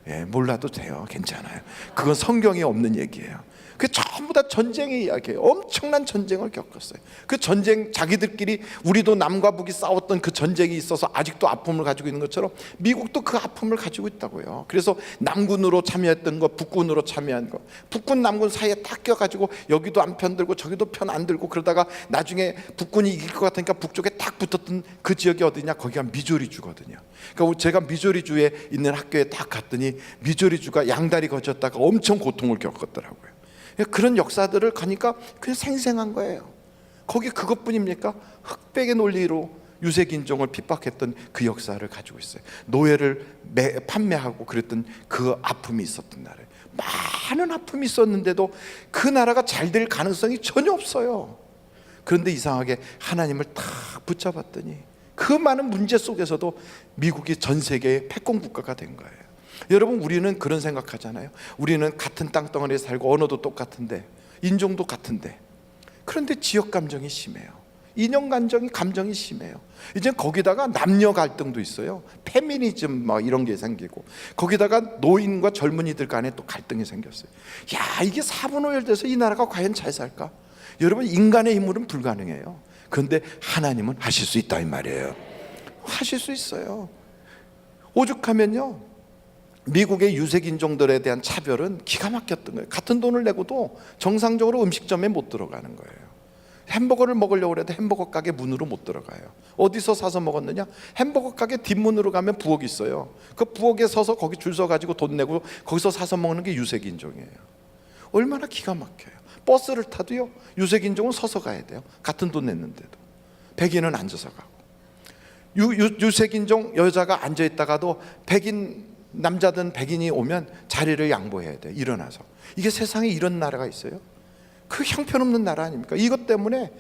예, 몰라도 돼요. 괜찮아요. 그건 성경에 없는 얘기예요. 그 전부 다 전쟁의 이야기예요. 엄청난 전쟁을 겪었어요. 그 전쟁, 자기들끼리, 우리도 남과 북이 싸웠던 그 전쟁이 있어서 아직도 아픔을 가지고 있는 것처럼 미국도 그 아픔을 가지고 있다고요. 그래서 남군으로 참여했던 거, 북군으로 참여한 거, 북군 남군 사이에 딱 껴가지고 여기도 안 편들고 저기도 편 안 들고, 그러다가 나중에 북군이 이길 것 같으니까 북쪽에 딱 붙었던 그 지역이 어디냐? 거기가 미조리주거든요. 그러니까 제가 미조리주에 있는 학교에 딱 갔더니 미조리주가 양다리 거쳤다가 엄청 고통을 겪었더라고요. 그런 역사들을 가니까 그냥 생생한 거예요. 거기 그것뿐입니까? 흑백의 논리로 유색인종을 핍박했던 그 역사를 가지고 있어요. 노예를 판매하고 그랬던 그 아픔이 있었던 나라예요. 많은 아픔이 있었는데도 그 나라가 잘 될 가능성이 전혀 없어요. 그런데 이상하게 하나님을 탁 붙잡았더니 그 많은 문제 속에서도 미국이 전 세계의 패권 국가가 된 거예요. 여러분, 우리는 그런 생각하잖아요. 우리는 같은 땅덩어리에 살고 언어도 똑같은데 인종도 같은데, 그런데 지역 감정이 심해요. 인연 감정이 심해요. 이제 거기다가 남녀 갈등도 있어요. 페미니즘 막 이런 게 생기고, 거기다가 노인과 젊은이들 간에 또 갈등이 생겼어요. 야, 이게 사분오열돼서 이 나라가 과연 잘 살까? 여러분, 인간의 힘으로는 불가능해요. 그런데 하나님은 하실 수 있다 이 말이에요. 하실 수 있어요. 오죽하면요, 미국의 유색인종들에 대한 차별은 기가 막혔던 거예요. 같은 돈을 내고도 정상적으로 음식점에 못 들어가는 거예요. 햄버거를 먹으려고 해도 햄버거 가게 문으로 못 들어가요. 어디서 사서 먹었느냐? 햄버거 가게 뒷문으로 가면 부엌이 있어요. 그 부엌에 서서 거기 줄 서가지고 돈 내고 거기서 사서 먹는 게 유색인종이에요. 얼마나 기가 막혀요. 버스를 타도요, 유색인종은 서서 가야 돼요. 같은 돈 냈는데도. 백인은 앉아서 가고, 유색인종 여자가 앉아있다가도 백인 남자든 백인이 오면 자리를 양보해야 돼요. 일어나서. 이게 세상에 이런 나라가 있어요? 그 형편없는 나라 아닙니까? 이것 때문에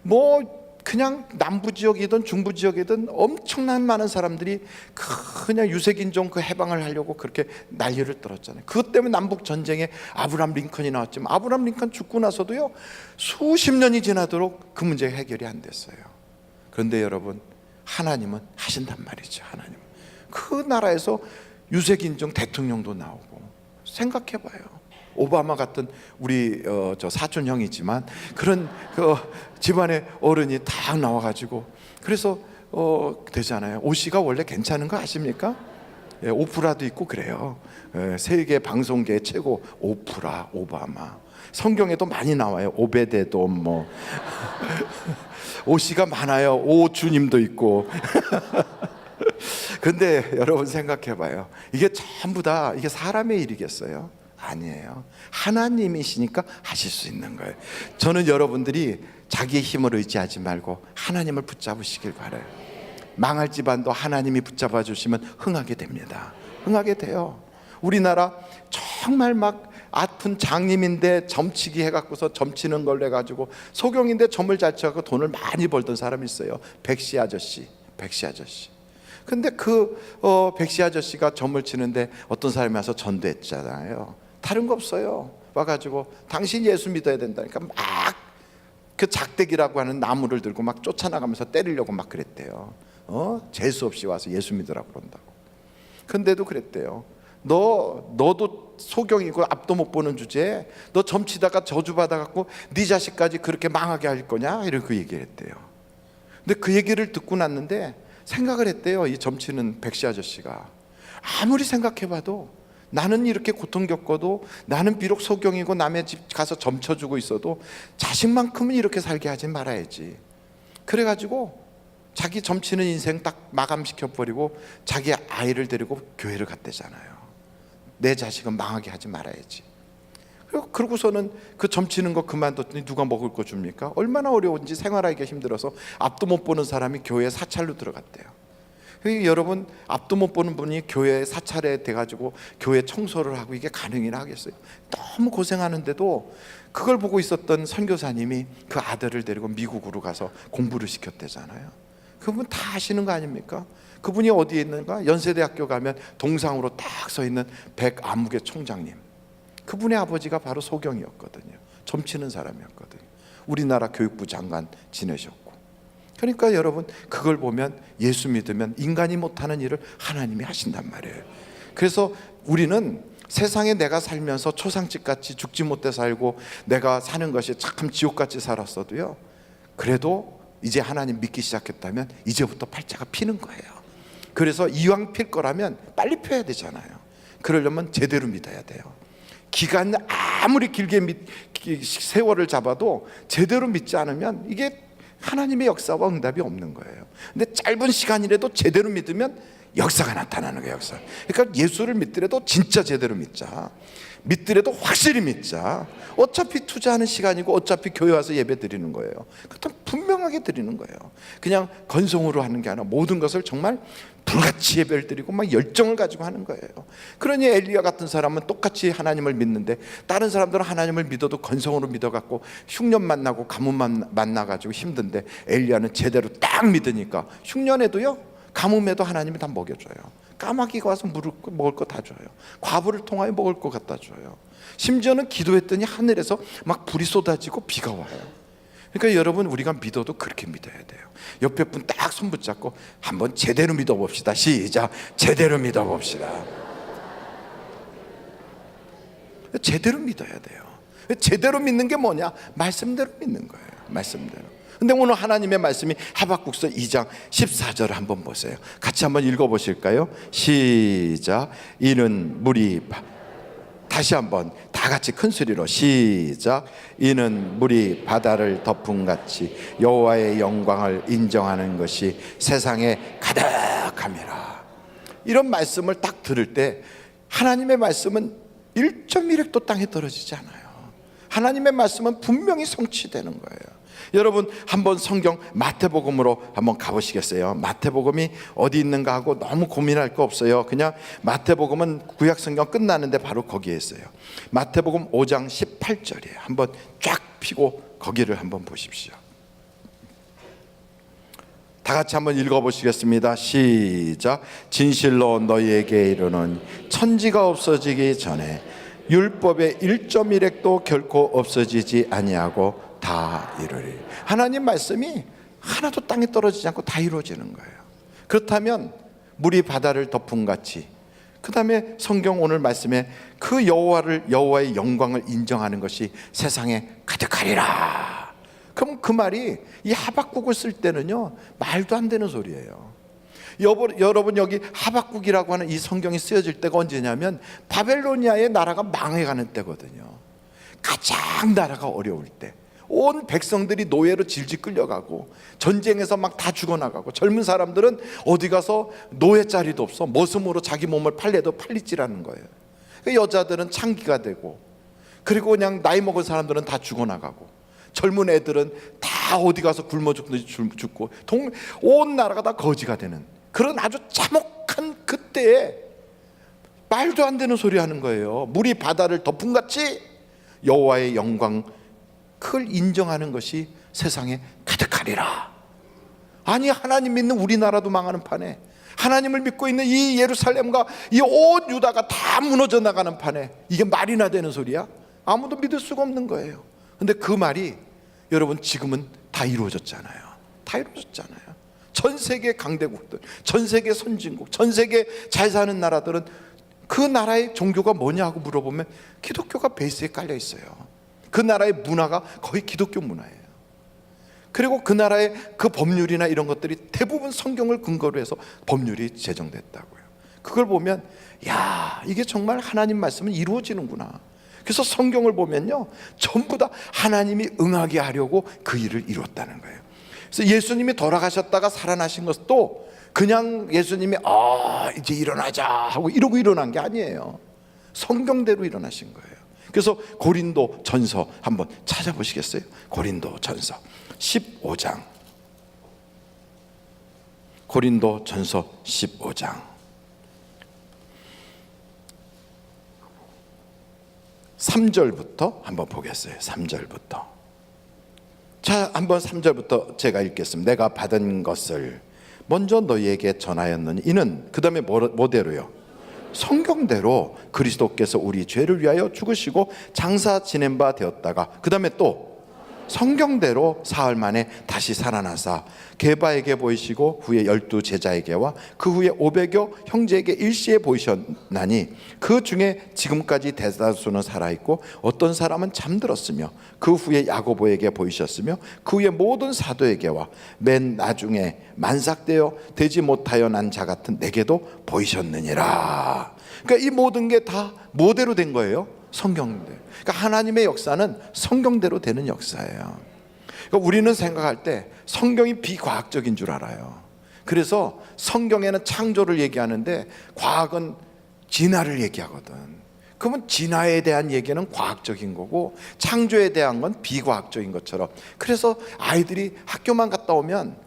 뭐 그냥 남부 지역이든 중부 지역이든 엄청난 많은 사람들이 그냥 유색인종 그 해방을 하려고 그렇게 난리를 떨었잖아요. 그것 때문에 남북 전쟁에 아브라함 링컨이 나왔지만, 아브라함 링컨 죽고 나서도요, 수십 년이 지나도록 그 문제가 해결이 안 됐어요. 그런데 여러분, 하나님은 하신단 말이죠. 하나님은 그 나라에서 유색인종 대통령도 나오고. 생각해봐요. 오바마 같은 우리 저 사촌 형이지만 그런 그 집안의 어른이 다 나와가지고, 그래서 되잖아요. 오씨가 원래 괜찮은 거 아십니까? 예, 오프라도 있고 그래요. 예, 세계 방송계 최고 오프라, 오바마. 성경에도 많이 나와요. 오베데돔 뭐 오씨가 많아요. 오주님도 있고. 근데 여러분 생각해봐요. 이게 전부 다 이게 사람의 일이겠어요? 아니에요. 하나님이시니까 하실 수 있는 거예요. 저는 여러분들이 자기의 힘을 의지하지 말고 하나님을 붙잡으시길 바라요. 망할 집안도 하나님이 붙잡아 주시면 흥하게 됩니다. 흥하게 돼요. 우리나라 정말 막 아픈 장님인데 점치기 해갖고서 점치는 걸로 해가지고, 소경인데 점을 잘 쳐갖고 돈을 많이 벌던 사람이 있어요. 백씨 아저씨. 근데 그 백씨 아저씨가 점을 치는데 어떤 사람이 와서 전도했잖아요. 다른 거 없어요. 와가지고 당신 예수 믿어야 된다니까 막 그 작대기라고 하는 나무를 들고 막 쫓아나가면서 때리려고 막 그랬대요. 재수 없이 와서 예수 믿으라고 그런다고. 근데도 그랬대요. 너도 소경이고 앞도 못 보는 주제에 너 점치다가 저주받아갖고 네 자식까지 그렇게 망하게 할 거냐? 이렇게 얘기했대요. 근데 그 얘기를 듣고 났는데 생각을 했대요. 이 점치는 백씨 아저씨가 아무리 생각해봐도 나는 이렇게 고통 겪어도, 나는 비록 소경이고 남의 집 가서 점쳐주고 있어도 자식만큼은 이렇게 살게 하지 말아야지. 그래가지고 자기 점치는 인생 딱 마감시켜버리고 자기 아이를 데리고 교회를 갔대잖아요. 내 자식은 망하게 하지 말아야지. 그러고서는 그 점치는 거 그만뒀더니 누가 먹을 거 줍니까? 얼마나 어려운지, 생활하기가 힘들어서 앞도 못 보는 사람이 교회에 사찰로 들어갔대요. 여러분, 앞도 못 보는 분이 교회에 사찰에 돼가지고 교회 청소를 하고 이게 가능이나 하겠어요? 너무 고생하는데도 그걸 보고 있었던 선교사님이 그 아들을 데리고 미국으로 가서 공부를 시켰대잖아요. 그분 다 아시는 거 아닙니까? 그분이 어디에 있는가? 연세대학교 가면 동상으로 딱 서 있는 백아무개 총장님. 그분의 아버지가 바로 소경이었거든요. 점치는 사람이었거든요. 우리나라 교육부 장관 지내셨고. 그러니까 여러분, 그걸 보면 예수 믿으면 인간이 못하는 일을 하나님이 하신단 말이에요. 그래서 우리는 세상에 내가 살면서 초상집같이 죽지 못해 살고 내가 사는 것이 참 지옥같이 살았어도요, 그래도 이제 하나님 믿기 시작했다면 이제부터 팔자가 피는 거예요. 그래서 이왕 필 거라면 빨리 펴야 되잖아요. 그러려면 제대로 믿어야 돼요. 기간 아무리 길게 세월을 잡아도 제대로 믿지 않으면 이게 하나님의 역사와 응답이 없는 거예요. 근데 짧은 시간이라도 제대로 믿으면 역사가 나타나는 거예요. 역사. 그러니까 예수를 믿더라도 진짜 제대로 믿자. 믿더라도 확실히 믿자. 어차피 투자하는 시간이고 어차피 교회 와서 예배 드리는 거예요. 그것도 분명하게 드리는 거예요. 그냥 건성으로 하는 게 아니라 모든 것을 정말 불같이 예배를 드리고 막 열정을 가지고 하는 거예요. 그러니 엘리야 같은 사람은 똑같이 하나님을 믿는데 다른 사람들은 하나님을 믿어도 건성으로 믿어갖고 흉년 만나고 가뭄 만나가지고 힘든데 엘리야는 제대로 딱 믿으니까 흉년에도요 가뭄에도 하나님이 다 먹여줘요. 까마귀가 와서 먹을 거 다 줘요. 과부를 통하여 먹을 거 갖다 줘요. 심지어는 기도했더니 하늘에서 막 불이 쏟아지고 비가 와요. 그러니까 여러분 우리가 믿어도 그렇게 믿어야 돼요. 옆에 분 딱 손 붙잡고 한번 제대로 믿어봅시다. 시작. 제대로 믿어봅시다. 제대로 믿어야 돼요. 제대로 믿는 게 뭐냐? 말씀대로 믿는 거예요. 말씀대로. 근데 오늘 하나님의 말씀이 하박국서 2장 14절을 한번 보세요. 같이 한번 읽어보실까요? 시작. 이는 물이 다시 한번 다 같이 큰 소리로 시작. 이는 물이 바다를 덮음같이 여호와의 영광을 인정하는 것이 세상에 가득함이라. 이런 말씀을 딱 들을 때 하나님의 말씀은 1.1획도 땅에 떨어지지 않아요. 하나님의 말씀은 분명히 성취되는 거예요. 여러분 한번 성경 마태복음으로 한번 가보시겠어요? 마태복음이 어디 있는가 하고 너무 고민할 거 없어요. 그냥 마태복음은 구약성경 끝나는데 바로 거기에 있어요. 마태복음 5장 18절이에요. 한번 쫙 펴고 거기를 한번 보십시오. 다 같이 한번 읽어보시겠습니다. 시작. 진실로 너희에게 이르노니 천지가 없어지기 전에 율법의 1.1획도 결코 없어지지 아니하고 다 이루리. 하나님 말씀이 하나도 땅에 떨어지지 않고 다 이루어지는 거예요. 그렇다면 물이 바다를 덮음같이, 그 다음에 성경 오늘 말씀에 그 여호와의 영광을 인정하는 것이 세상에 가득하리라. 그럼 그 말이 이 하박국을 쓸 때는요 말도 안 되는 소리예요. 여러분 여기 하박국이라고 하는 이 성경이 쓰여질 때가 언제냐면 바벨로니아의 나라가 망해가는 때거든요. 가장 나라가 어려울 때, 온 백성들이 노예로 질질 끌려가고 전쟁에서 막 다 죽어나가고 젊은 사람들은 어디 가서 노예 자리도 없어. 머슴으로 자기 몸을 팔려도 팔리지라는 거예요. 여자들은 창기가 되고, 그리고 그냥 나이 먹은 사람들은 다 죽어나가고, 젊은 애들은 다 어디 가서 굶어 죽고 온 나라가 다 거지가 되는 그런 아주 참혹한 그때에 말도 안 되는 소리 하는 거예요. 물이 바다를 덮음같이 여호와의 영광 그걸 인정하는 것이 세상에 가득하리라. 아니 하나님 믿는 우리나라도 망하는 판에, 하나님을 믿고 있는 이 예루살렘과 이 온 유다가 다 무너져 나가는 판에 이게 말이나 되는 소리야? 아무도 믿을 수가 없는 거예요. 근데 그 말이 여러분 지금은 다 이루어졌잖아요. 다 이루어졌잖아요. 전 세계 강대국들, 전 세계 선진국, 전 세계 잘 사는 나라들은 그 나라의 종교가 뭐냐고 물어보면 기독교가 베이스에 깔려 있어요. 그 나라의 문화가 거의 기독교 문화예요. 그리고 그 나라의 그 법률이나 이런 것들이 대부분 성경을 근거로 해서 법률이 제정됐다고요. 그걸 보면 야, 이게 정말 하나님 말씀은 이루어지는구나. 그래서 성경을 보면요 전부 다 하나님이 응하게 하려고 그 일을 이루었다는 거예요. 그래서 예수님이 돌아가셨다가 살아나신 것도 그냥 예수님이 이제 일어나자 하고 이러고 일어난 게 아니에요. 성경대로 일어나신 거예요. 그래서 고린도 전서 한번 찾아보시겠어요? 고린도 전서 15장, 고린도 전서 15장 3절부터 한번 보겠어요. 3절부터. 자, 한번 3절부터 제가 읽겠습니다. 내가 받은 것을 먼저 너희에게 전하였느니 이는 그 다음에 뭐대로요? 성경대로 그리스도께서 우리 죄를 위하여 죽으시고 장사 지낸 바 되었다가 그 다음에 또 성경대로 사흘 만에 다시 살아나사 게바에게 보이시고 후에 12 제자에게와 그 후에 500여 형제에게 일시에 보이셨나니 그 중에 지금까지 대다수는 살아있고 어떤 사람은 잠들었으며 그 후에 야고보에게 보이셨으며 그 후에 모든 사도에게와 맨 나중에 만삭되어 되지 못하여 난 자 같은 내게도 보이셨느니라. 그러니까 이 모든 게 다 뭐대로 된 거예요? 성경대로. 그러니까 하나님의 역사는 성경대로 되는 역사예요. 그러니까 우리는 생각할 때 성경이 비과학적인 줄 알아요. 그래서 성경에는 창조를 얘기하는데 과학은 진화를 얘기하거든. 그러면 진화에 대한 얘기는 과학적인 거고 창조에 대한 건 비과학적인 것처럼. 그래서 아이들이 학교만 갔다 오면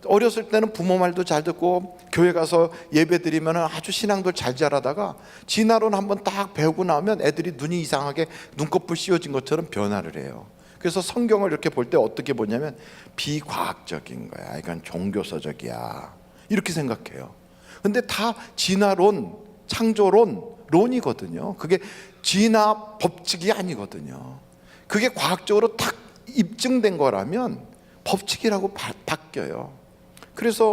어렸을 때는 부모 말도 잘 듣고 교회 가서 예배 드리면 아주 신앙도 잘 자라다가 진화론 한번 딱 배우고 나면 애들이 눈이 이상하게 눈꺼풀 씌워진 것처럼 변화를 해요. 그래서 성경을 이렇게 볼 때 어떻게 보냐면 비과학적인 거야. 이건 종교서적이야. 이렇게 생각해요. 근데 다 진화론, 창조론이거든요. 그게 진화 법칙이 아니거든요. 그게 과학적으로 딱 입증된 거라면 법칙이라고 바뀌어요. 그래서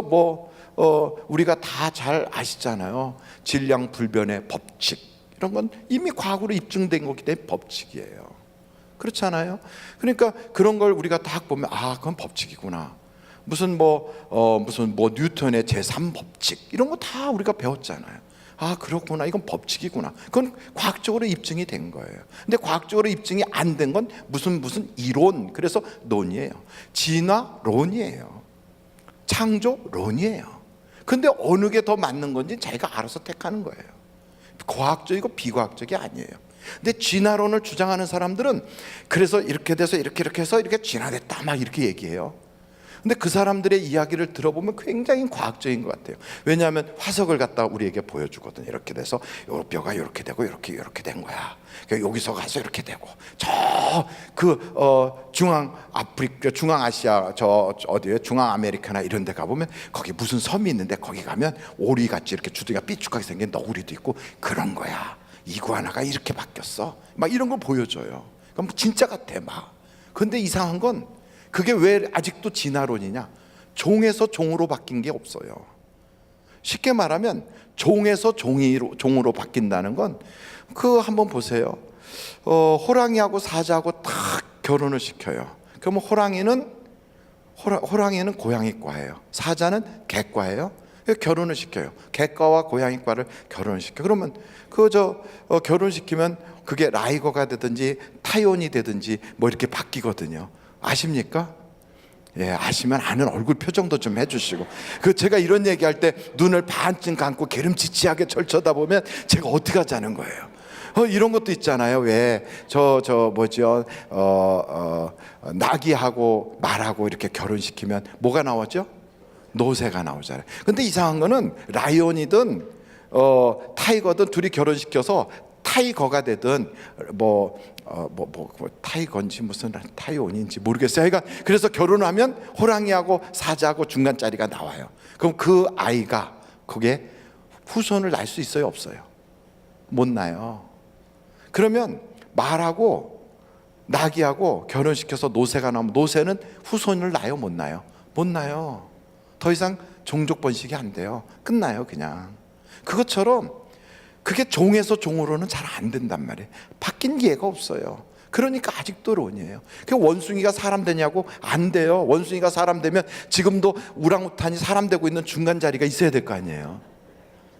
우리가 다 잘 아시잖아요. 질량불변의 법칙, 이런 건 이미 과학으로 입증된 거기 때문에 법칙이에요. 그렇잖아요. 그러니까 그런 걸 우리가 딱 보면 그건 법칙이구나. 무슨 뉴턴의 제3법칙 이런 거 다 우리가 배웠잖아요. 그렇구나. 이건 법칙이구나. 그건 과학적으로 입증이 된 거예요. 근데 과학적으로 입증이 안 된 건 무슨 이론, 그래서 논이에요. 진화론이에요. 창조론이에요. 근데 어느 게 더 맞는 건지 자기가 알아서 택하는 거예요. 과학적이고 비과학적이 아니에요. 근데 진화론을 주장하는 사람들은 그래서 이렇게 돼서 이렇게 해서 이렇게 진화됐다 막 이렇게 얘기해요. 근데 그 사람들의 이야기를 들어보면 굉장히 과학적인 것 같아요. 왜냐하면 화석을 갖다 우리에게 보여주거든요. 이렇게 돼서 요 뼈가 이렇게 되고 이렇게 된 거야. 그러니까 여기서 가서 이렇게 되고 중앙아시아 어디에 중앙아메리카나 이런 데 가보면 거기 무슨 섬이 있는데 거기 가면 오리같이 이렇게 주둥이가 삐죽하게 생긴 너구리도 있고 그런 거야. 이구아나가 이렇게 바뀌었어. 막 이런 걸 보여줘요. 그럼 진짜 같아 막. 근데 이상한 건 그게 왜 아직도 진화론이냐? 종에서 종으로 바뀐 게 없어요. 쉽게 말하면 종에서 종으로 바뀐다는 건 한번 보세요. 호랑이하고 사자하고 딱 결혼을 시켜요. 그러면 호랑이는 고양이과예요. 사자는 개과예요. 결혼을 시켜요. 개과와 고양이과를 결혼을 시켜. 그러면 결혼시키면 그게 라이거가 되든지 타이온이 되든지 이렇게 바뀌거든요. 아십니까? 예, 아시면 아는 얼굴 표정도 좀 해주시고. 제가 이런 얘기할 때 눈을 반쯤 감고 기름지지하게 절 쳐다보면 제가 어떻게 하자는 거예요. 이런 것도 있잖아요. 왜 나귀하고 말하고 이렇게 결혼시키면 뭐가 나오죠? 노새가 나오잖아요. 근데 이상한 거는 라이온이든 타이거든 둘이 결혼시켜서 타이거가 되든 타이건지 무슨 타이온인지 모르겠어요. 그래서 결혼하면 호랑이하고 사자하고 중간짜리가 나와요. 그럼 그 아이가 그게 후손을 낳을 수 있어요, 없어요? 못 낳아요. 그러면 말하고 나귀하고 결혼시켜서 노새가 나오면 노새는 후손을 낳아요, 못 낳아요? 못 낳아요. 더 이상 종족 번식이 안 돼요. 끝나요, 그냥. 그것처럼 그게 종에서 종으로는 잘 안 된단 말이에요. 바뀐 예가 없어요. 그러니까 아직도 론이에요. 원숭이가 사람 되냐고? 안 돼요. 원숭이가 사람 되면 지금도 우랑우탄이 사람 되고 있는 중간 자리가 있어야 될 거 아니에요.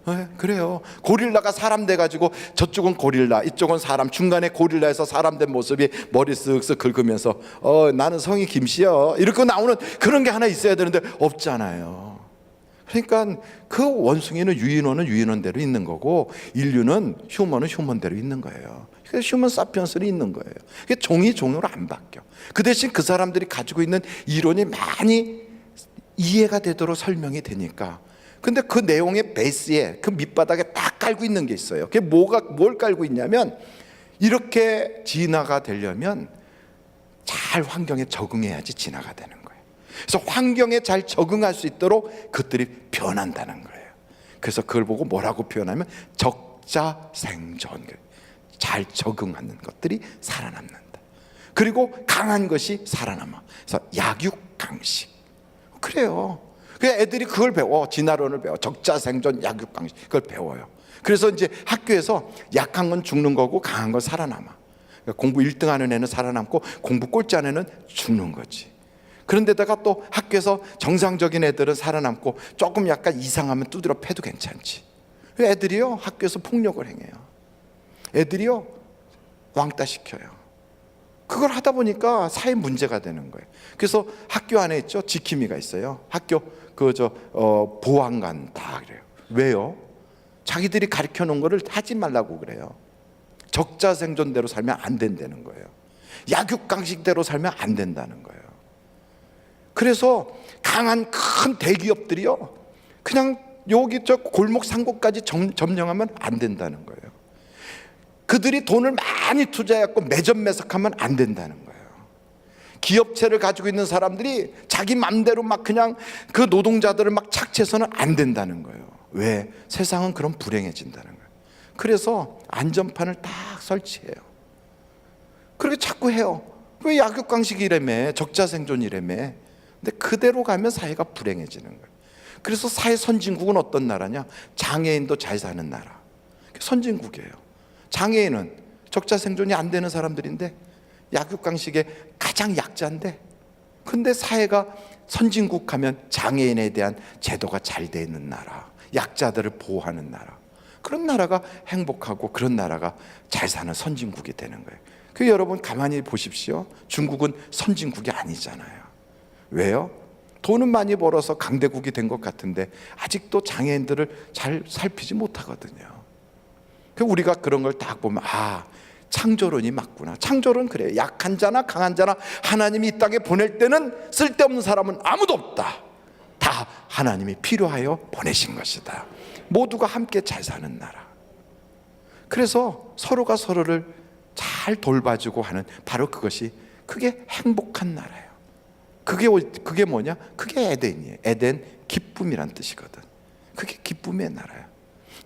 네, 그래요. 고릴라가 사람 돼가지고 저쪽은 고릴라, 이쪽은 사람, 중간에 고릴라에서 사람 된 모습이 머리 쓱쓱 긁으면서 나는 성이 김씨야 이렇게 나오는 그런 게 하나 있어야 되는데 없잖아요. 그러니까 그 원숭이는 유인원은 유인원대로 있는 거고 인류는 휴먼은 휴먼대로 있는 거예요. 그래서 휴먼 사피언스는 있는 거예요. 그게 종이 종으로 안 바뀌어. 그 대신 그 사람들이 가지고 있는 이론이 많이 이해가 되도록 설명이 되니까. 근데 그 내용의 베이스에 그 밑바닥에 딱 깔고 있는 게 있어요. 그게 뭘 깔고 있냐면 이렇게 진화가 되려면 잘 환경에 적응해야지 진화가 되는 거예요. 그래서 환경에 잘 적응할 수 있도록 그들이 변한다는 거예요. 그래서 그걸 보고 뭐라고 표현하면 적자생존, 잘 적응하는 것들이 살아남는다. 그리고 강한 것이 살아남아. 그래서 약육강식. 그래요. 그래서 애들이 그걸 배워. 진화론을 배워. 적자생존, 약육강식. 그걸 배워요. 그래서 이제 학교에서 약한 건 죽는 거고 강한 건 살아남아. 그러니까 공부 1등 하는 애는 살아남고 공부 꼴찌 하는 애는 죽는 거지. 그런데다가 또 학교에서 정상적인 애들은 살아남고 조금 약간 이상하면 두드려 패도 괜찮지. 애들이요 학교에서 폭력을 행해요. 애들이요 왕따 시켜요. 그걸 하다 보니까 사회 문제가 되는 거예요. 그래서 학교 안에 있죠, 지킴이가 있어요. 학교 보안관 다 그래요. 왜요? 자기들이 가르쳐 놓은 거를 하지 말라고 그래요. 적자생존대로 살면 안 된다는 거예요. 약육강식대로 살면 안 된다는 거예요. 그래서 강한 큰 대기업들이요, 그냥 여기 저 골목 상고까지 점령하면 안 된다는 거예요. 그들이 돈을 많이 투자해갖고 매점매석하면 안 된다는 거예요. 기업체를 가지고 있는 사람들이 자기 맘대로 막 그냥 그 노동자들을 막 착취해서는 안 된다는 거예요. 왜? 세상은 그럼 불행해진다는 거예요. 그래서 안전판을 딱 설치해요. 그렇게 자꾸 해요. 왜 약육강식이라며, 적자생존이라며. 근데 그대로 가면 사회가 불행해지는 거예요. 그래서 사회 선진국은 어떤 나라냐? 장애인도 잘 사는 나라. 선진국이에요. 장애인은 적자생존이 안 되는 사람들인데, 약육강식의 가장 약자인데, 근데 사회가 선진국 하면 장애인에 대한 제도가 잘 돼 있는 나라, 약자들을 보호하는 나라, 그런 나라가 행복하고 그런 나라가 잘 사는 선진국이 되는 거예요. 그 여러분 가만히 보십시오. 중국은 선진국이 아니잖아요. 왜요? 돈은 많이 벌어서 강대국이 된 것 같은데 아직도 장애인들을 잘 살피지 못하거든요. 우리가 그런 걸 딱 보면, 아, 창조론이 맞구나. 창조론 그래요. 약한 자나 강한 자나 하나님이 이 땅에 보낼 때는 쓸데없는 사람은 아무도 없다. 다 하나님이 필요하여 보내신 것이다. 모두가 함께 잘 사는 나라. 그래서 서로가 서로를 잘 돌봐주고 하는, 바로 그것이, 그게 행복한 나라예요. 그게 뭐냐? 그게 에덴이에요. 에덴, 기쁨이란 뜻이거든. 그게 기쁨의 나라예요.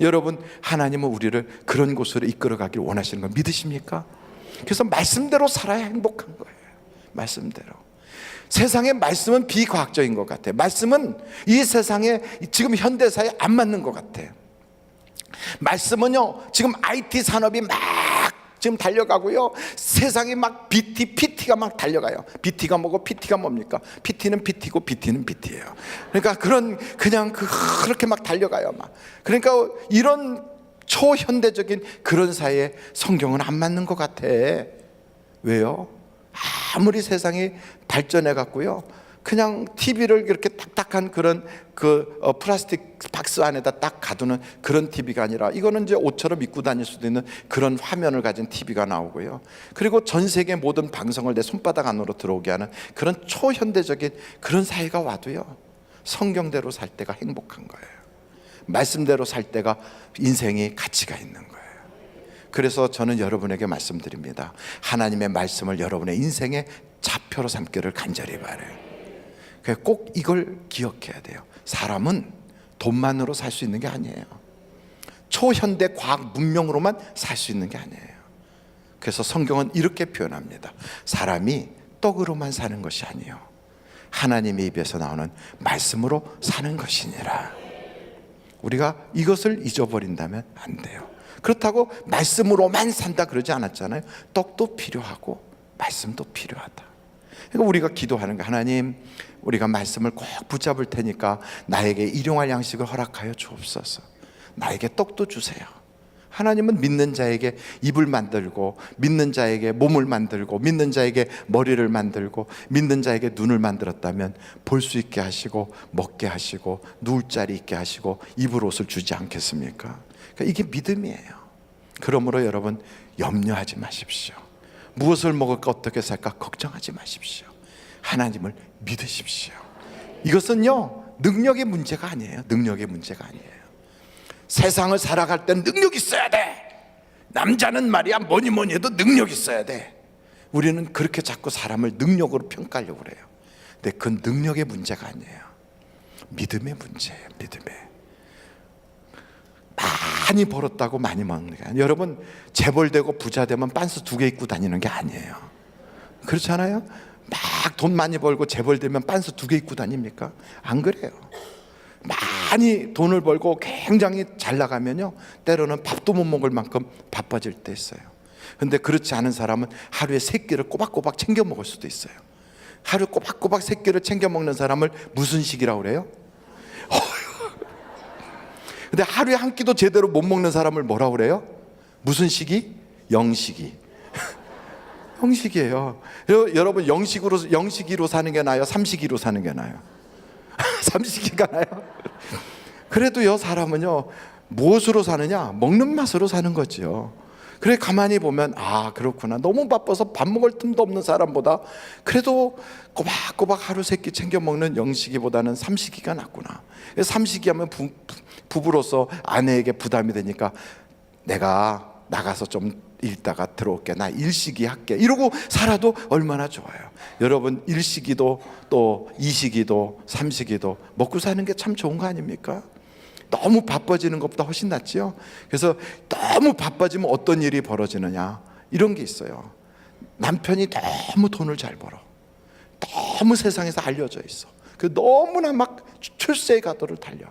여러분, 하나님은 우리를 그런 곳으로 이끌어가길 원하시는 걸 믿으십니까? 그래서 말씀대로 살아야 행복한 거예요. 말씀대로. 세상의 말씀은 비과학적인 것 같아요. 말씀은 이 세상에 지금 현대사에 안 맞는 것 같아요. 말씀은요, 지금 IT 산업이 막 지금 달려가고요, 세상이 막 PT가 막 달려가요. BT가 뭐고 PT가 뭡니까? PT는 PT고 BT는 BT예요. 그러니까 그냥 그렇게 막 달려가요. 막. 그러니까 이런 초현대적인 그런 사회에 성경은 안 맞는 것 같아. 왜요? 아무리 세상이 발전해 갖고요, 그냥 TV를 이렇게 딱딱한 그런 플라스틱 박스 안에다 딱 가두는 그런 TV가 아니라, 이거는 이제 옷처럼 입고 다닐 수도 있는 그런 화면을 가진 TV가 나오고요. 그리고 전 세계 모든 방송을 내 손바닥 안으로 들어오게 하는 그런 초현대적인 그런 사회가 와도요, 성경대로 살 때가 행복한 거예요. 말씀대로 살 때가 인생이 가치가 있는 거예요. 그래서 저는 여러분에게 말씀드립니다. 하나님의 말씀을 여러분의 인생의 좌표로 삼기를 간절히 바라요. 꼭 이걸 기억해야 돼요. 사람은 돈만으로 살 수 있는 게 아니에요. 초현대 과학 문명으로만 살 수 있는 게 아니에요. 그래서 성경은 이렇게 표현합니다. 사람이 떡으로만 사는 것이 아니요, 하나님의 입에서 나오는 말씀으로 사는 것이니라. 우리가 이것을 잊어버린다면 안 돼요. 그렇다고 말씀으로만 산다 그러지 않았잖아요. 떡도 필요하고 말씀도 필요하다. 그러니까 우리가 기도하는 거, 하나님, 우리가 말씀을 꼭 붙잡을 테니까 나에게 일용할 양식을 허락하여 주옵소서. 나에게 떡도 주세요. 하나님은 믿는 자에게 입을 만들고, 믿는 자에게 몸을 만들고, 믿는 자에게 머리를 만들고, 믿는 자에게 눈을 만들었다면 볼 수 있게 하시고, 먹게 하시고, 누울 자리 있게 하시고, 입을 옷을 주지 않겠습니까? 그러니까 이게 믿음이에요. 그러므로 여러분, 염려하지 마십시오. 무엇을 먹을까, 어떻게 살까 걱정하지 마십시오. 하나님을 믿으십시오. 이것은요, 능력의 문제가 아니에요. 능력의 문제가 아니에요. 세상을 살아갈 땐 능력 있어야 돼. 남자는 말이야 뭐니 해도 능력 있어야 돼. 우리는 그렇게 자꾸 사람을 능력으로 평가하려고 그래요. 근데 그건 능력의 문제가 아니에요. 믿음의 문제예요. 믿음의. 많이 벌었다고 많이 먹는 게 아니에요. 여러분, 재벌되고 부자 되면 빤스 2개 입고 다니는 게 아니에요. 그렇잖아요? 막 돈 많이 벌고 재벌되면 빤스 2개 입고 다닙니까? 안 그래요. 많이 돈을 벌고 굉장히 잘 나가면요, 때로는 밥도 못 먹을 만큼 바빠질 때 있어요. 근데 그렇지 않은 사람은 하루에 3끼를 꼬박꼬박 챙겨 먹을 수도 있어요. 하루 꼬박꼬박 3끼를 챙겨 먹는 사람을 무슨 식이라고 그래요? 근데 하루에 한 끼도 제대로 못 먹는 사람을 뭐라고 그래요? 무슨 식이? 영식이. 형식이에요. 여러분 영식이로 사는 게 나아요? 삼식이로 사는 게 나아요? 삼식이가 나아요? 그래도요, 사람은요, 무엇으로 사느냐? 먹는 맛으로 사는 거지요. 그래, 가만히 보면 아, 그렇구나. 너무 바빠서 밥 먹을 틈도 없는 사람보다 그래도 꼬박꼬박 하루 세끼 챙겨 먹는 영식이보다는 삼식이가 낫구나. 삼식이 하면 부부로서 아내에게 부담이 되니까 내가 나가서 좀 읽다가 들어올게, 나 일식이 할게, 이러고 살아도 얼마나 좋아요. 여러분, 일식이도 또 이식이도 삼식이도 먹고 사는 게 참 좋은 거 아닙니까? 너무 바빠지는 것보다 훨씬 낫지요. 그래서 너무 바빠지면 어떤 일이 벌어지느냐, 이런 게 있어요. 남편이 너무 돈을 잘 벌어, 너무 세상에서 알려져 있어, 그 너무나 막 출세의 가도를 달려.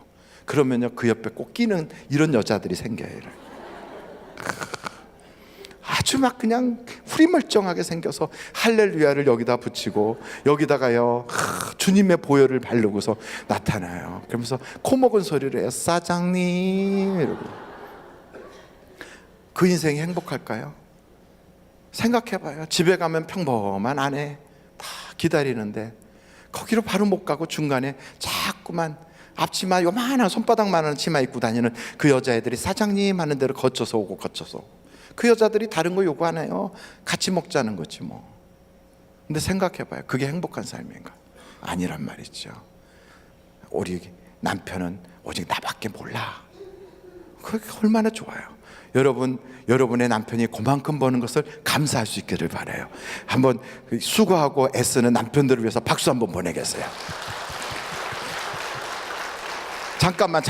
그러면요, 그 옆에 꼭 끼는 이런 여자들이 생겨요. 아주 막 그냥 후리멀쩡하게 생겨서 할렐루야를 여기다 붙이고 여기다가요, 주님의 보혈을 바르고서 나타나요. 그러면서 코 먹은 소리를 해요. 사장님, 이러고. 그 인생이 행복할까요? 생각해봐요. 집에 가면 평범한 아내 다 기다리는데 거기로 바로 못 가고 중간에 자꾸만 앞치마 요만한 손바닥만한 치마 입고 다니는 그 여자애들이 사장님 하는 대로 거쳐서 오고 거쳐서 오고. 그 여자들이 다른 거 요구하네요. 같이 먹자는 거지 뭐. 근데 생각해봐요. 그게 행복한 삶인가? 아니란 말이죠. 우리 남편은 오직 나밖에 몰라. 그게 얼마나 좋아요. 여러분, 여러분의 남편이 그만큼 버는 것을 감사할 수 있기를 바라요. 한번 수고하고 애쓰는 남편들을 위해서 박수 한번 보내겠어요. 잠깐만.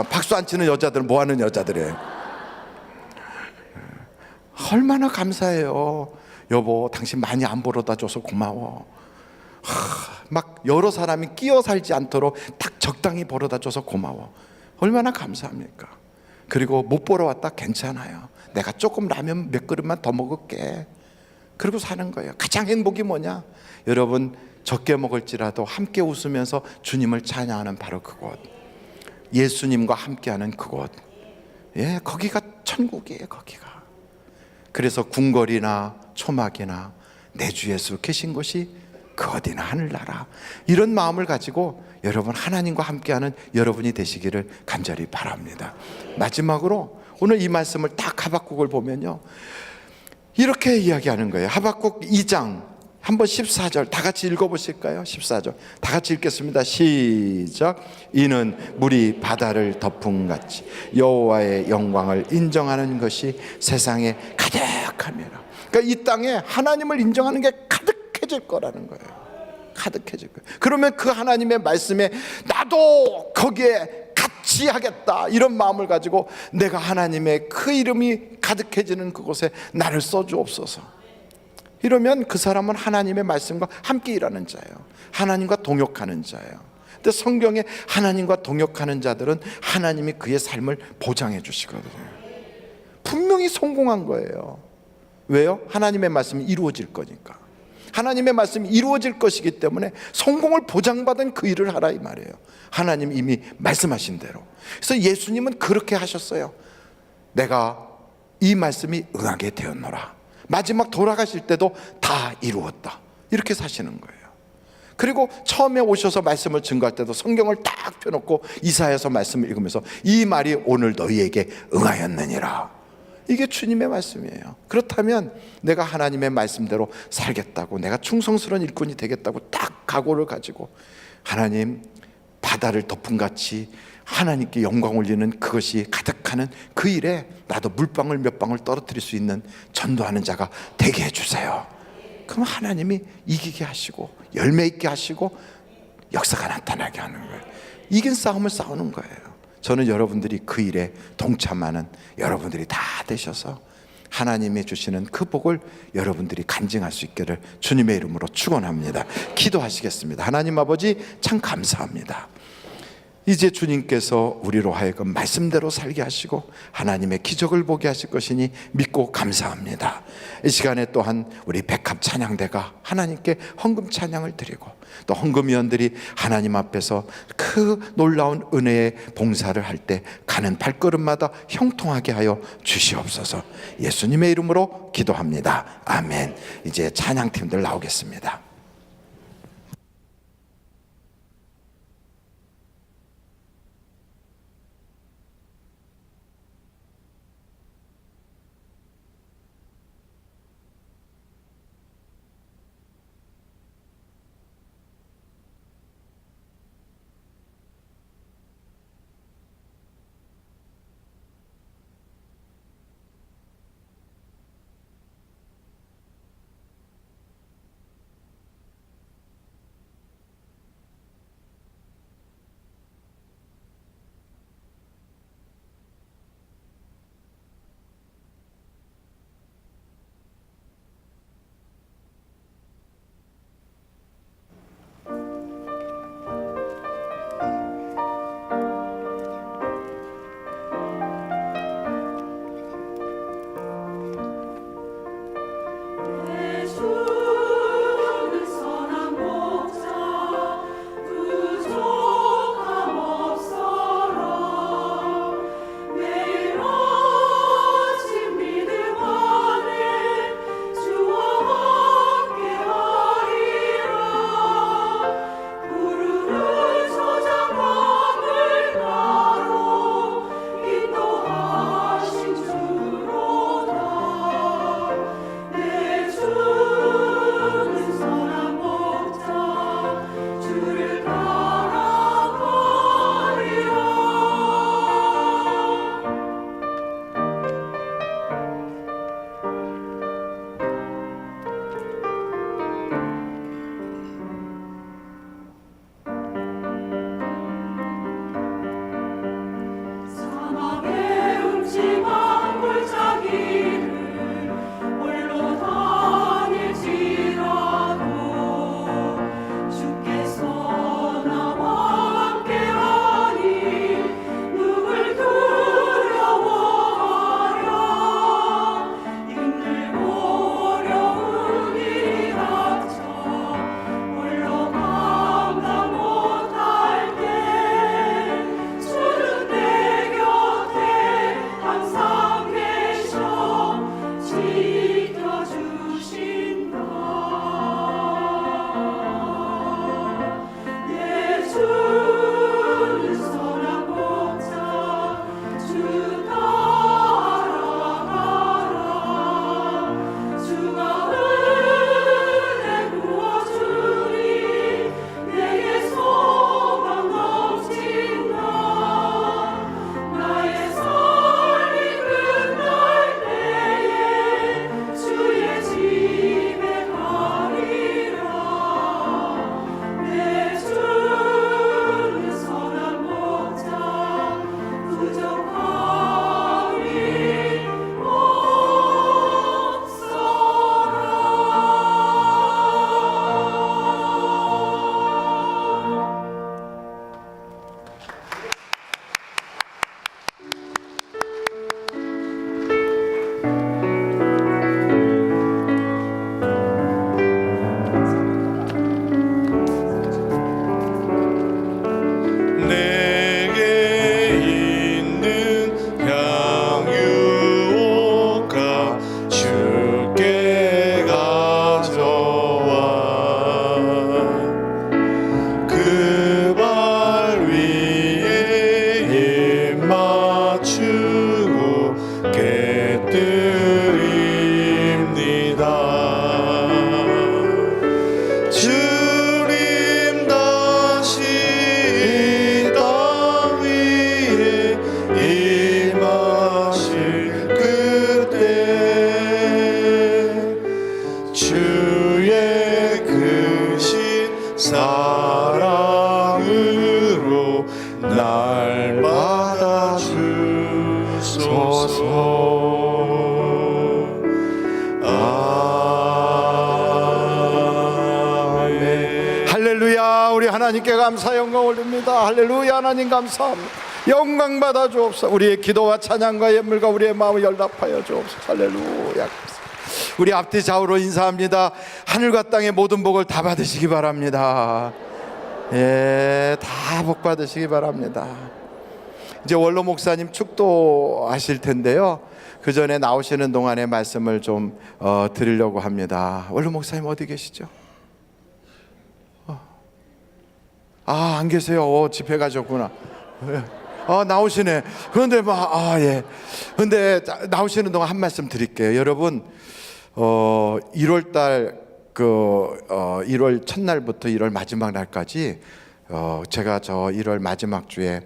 박수 안 치는 여자들은 뭐 하는 여자들이에요? 얼마나 감사해요. 여보, 당신 많이 안 벌어다 줘서 고마워. 막 여러 사람이 끼어 살지 않도록 딱 적당히 벌어다 줘서 고마워. 얼마나 감사합니까? 그리고 못 벌어왔다, 괜찮아요. 내가 조금 라면 몇 그릇만 더 먹을게. 그리고 사는 거예요. 가장 행복이 뭐냐? 여러분, 적게 먹을지라도 함께 웃으면서 주님을 찬양하는 바로 그곳, 예수님과 함께하는 그곳, 예, 거기가 천국이에요. 거기가. 그래서 궁궐이나 초막이나 내 주 예수 계신 곳이 그 어디나 하늘나라, 이런 마음을 가지고 여러분, 하나님과 함께하는 여러분이 되시기를 간절히 바랍니다. 마지막으로 오늘 이 말씀을 딱 하박국을 보면요, 이렇게 이야기하는 거예요. 하박국 2장 한번 14절 다 같이 읽어보실까요? 14절 다 같이 읽겠습니다. 시작. 이는 물이 바다를 덮음같이 여호와의 영광을 인정하는 것이 세상에 가득함이라. 그러니까 이 땅에 하나님을 인정하는 게 가득해질 거라는 거예요. 가득해질 거예요. 그러면 그 하나님의 말씀에 나도 거기에 같이 하겠다, 이런 마음을 가지고 내가 하나님의 그 이름이 가득해지는 그곳에 나를 써주옵소서. 이러면 그 사람은 하나님의 말씀과 함께 일하는 자예요. 하나님과 동역하는 자예요. 근데 성경에 하나님과 동역하는 자들은 하나님이 그의 삶을 보장해 주시거든요. 분명히 성공한 거예요. 왜요? 하나님의 말씀이 이루어질 거니까. 하나님의 말씀이 이루어질 것이기 때문에 성공을 보장받은 그 일을 하라, 이 말이에요. 하나님 이미 말씀하신 대로. 그래서 예수님은 그렇게 하셨어요. 내가 이 말씀이 응하게 되었노라. 마지막 돌아가실 때도 다 이루었다, 이렇게 사시는 거예요. 그리고 처음에 오셔서 말씀을 증거할 때도 성경을 딱 펴놓고 이사야서 말씀을 읽으면서 이 말이 오늘 너희에게 응하였느니라. 이게 주님의 말씀이에요. 그렇다면 내가 하나님의 말씀대로 살겠다고, 내가 충성스러운 일꾼이 되겠다고 딱 각오를 가지고 하나님, 바다를 덮음같이 하나님께 영광 올리는 그것이 가득하는 그 일에 나도 물방울 몇 방울 떨어뜨릴 수 있는 전도하는 자가 되게 해주세요. 그럼 하나님이 이기게 하시고 열매 있게 하시고 역사가 나타나게 하는 거예요. 이긴 싸움을 싸우는 거예요. 저는 여러분들이 그 일에 동참하는 여러분들이 다 되셔서 하나님이 주시는 그 복을 여러분들이 간증할 수 있기를 주님의 이름으로 축원합니다. 기도하시겠습니다. 하나님 아버지, 참 감사합니다. 이제 주님께서 우리로 하여금 말씀대로 살게 하시고 하나님의 기적을 보게 하실 것이니 믿고 감사합니다. 이 시간에 또한 우리 백합 찬양대가 하나님께 헌금 찬양을 드리고 또 헌금위원들이 하나님 앞에서 그 놀라운 은혜의 봉사를 할 때 가는 발걸음마다 형통하게 하여 주시옵소서. 예수님의 이름으로 기도합니다. 아멘. 이제 찬양팀들 나오겠습니다. 하나님께 감사 영광 올립니다. 할렐루야. 하나님 감사합니다. 영광 받아 주옵소서. 우리의 기도와 찬양과 예물과 우리의 마음을 연락하여 주옵소서. 할렐루야. 우리 앞뒤 좌우로 인사합니다. 하늘과 땅의 모든 복을 다 받으시기 바랍니다. 예, 다 복 받으시기 바랍니다. 이제 원로 목사님 축도하실 텐데요. 그 전에 나오시는 동안에 말씀을 좀 드리려고 합니다. 원로 목사님 어디 계시죠? 안 계세요. 집회 가셨구나. 나오시네. 그런데 예. 근데 나오시는 동안 한 말씀 드릴게요. 여러분, 1월 달 1월 첫날부터 1월 마지막 날까지 제가 저 1월 마지막 주에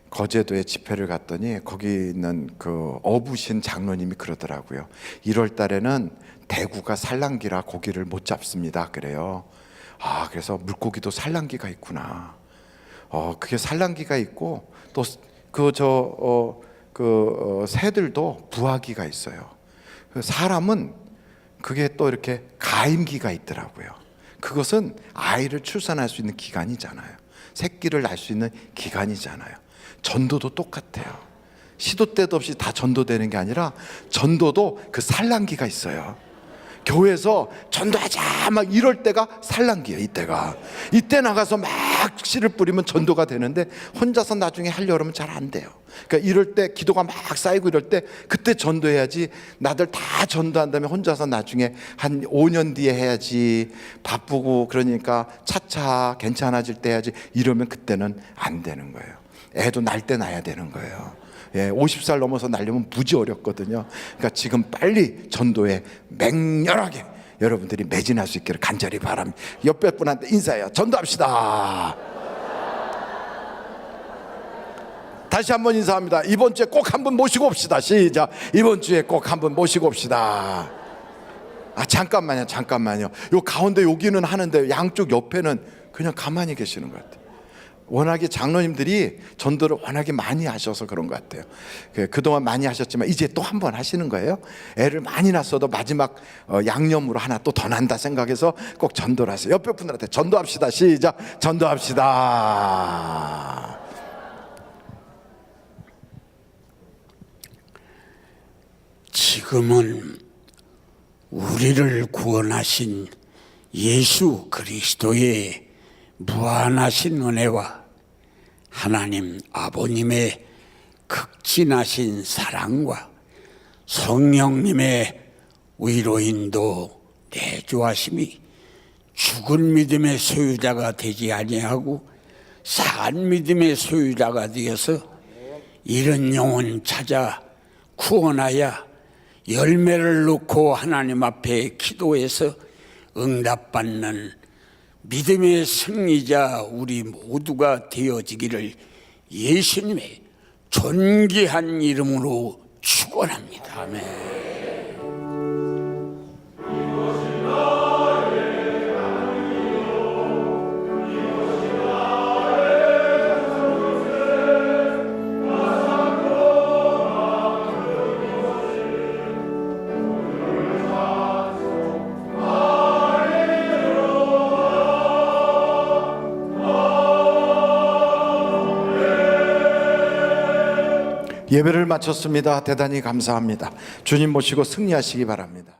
거제도에 집회를 갔더니 거기 있는 그 어부신 장로님이 그러더라고요. 1월 달에는 대구가 산란기라 고기를 못 잡습니다. 그래요. 그래서 물고기도 산란기가 있구나. 그게 산란기가 있고 또 새들도 부화기가 있어요. 사람은 그게 또 이렇게 가임기가 있더라고요. 그것은 아이를 출산할 수 있는 기간이잖아요. 새끼를 낳을 수 있는 기간이잖아요. 전도도 똑같아요. 시도 때도 없이 다 전도되는 게 아니라 전도도 그 산란기가 있어요. 교회에서 전도하자 막 이럴 때가 산란기예요. 이때 나가서 막 씨를 뿌리면 전도가 되는데 혼자서 나중에 하려고 하면 잘 안 돼요. 그러니까 이럴 때 기도가 막 쌓이고 이럴 때 그때 전도해야지. 나들 다 전도한 다음에 혼자서 나중에 한 5년 뒤에 해야지. 바쁘고 그러니까 차차 괜찮아질 때 해야지. 이러면 그때는 안 되는 거예요. 애도 날 때 낳아야 되는 거예요. 50살 넘어서 날려면 무지 어렵거든요. 그러니까 지금 빨리 전도에 맹렬하게 여러분들이 매진할 수 있기를 간절히 바랍니다. 옆에 분한테 인사해요. 전도합시다. 다시 한번 인사합니다. 이번 주에 꼭 한 분 모시고 옵시다. 시작. 이번 주에 꼭 한 분 모시고 옵시다. 잠깐만요. 요 가운데 여기는 하는데 양쪽 옆에는 그냥 가만히 계시는 것 같아요. 워낙에 장로님들이 전도를 워낙에 많이 하셔서 그런 것 같아요. 그동안 많이 하셨지만 이제 또 한 번 하시는 거예요. 애를 많이 낳았어도 마지막 양념으로 하나 또 더 난다 생각해서 꼭 전도를 하세요. 옆에 분들한테 전도합시다. 시작. 전도합시다. 지금은 우리를 구원하신 예수 그리스도의 무한하신 은혜와 하나님 아버님의 극진하신 사랑과 성령님의 위로인도 내주하심이 죽은 믿음의 소유자가 되지 아니하고 산 믿음의 소유자가 되어서 이런 영혼 찾아 구원하여 열매를 놓고 하나님 앞에 기도해서 응답받는 믿음의 승리자 우리 모두가 되어지기를 예수님의 존귀한 이름으로 축원합니다. 아멘. 예배를 마쳤습니다. 대단히 감사합니다. 주님 모시고 승리하시기 바랍니다.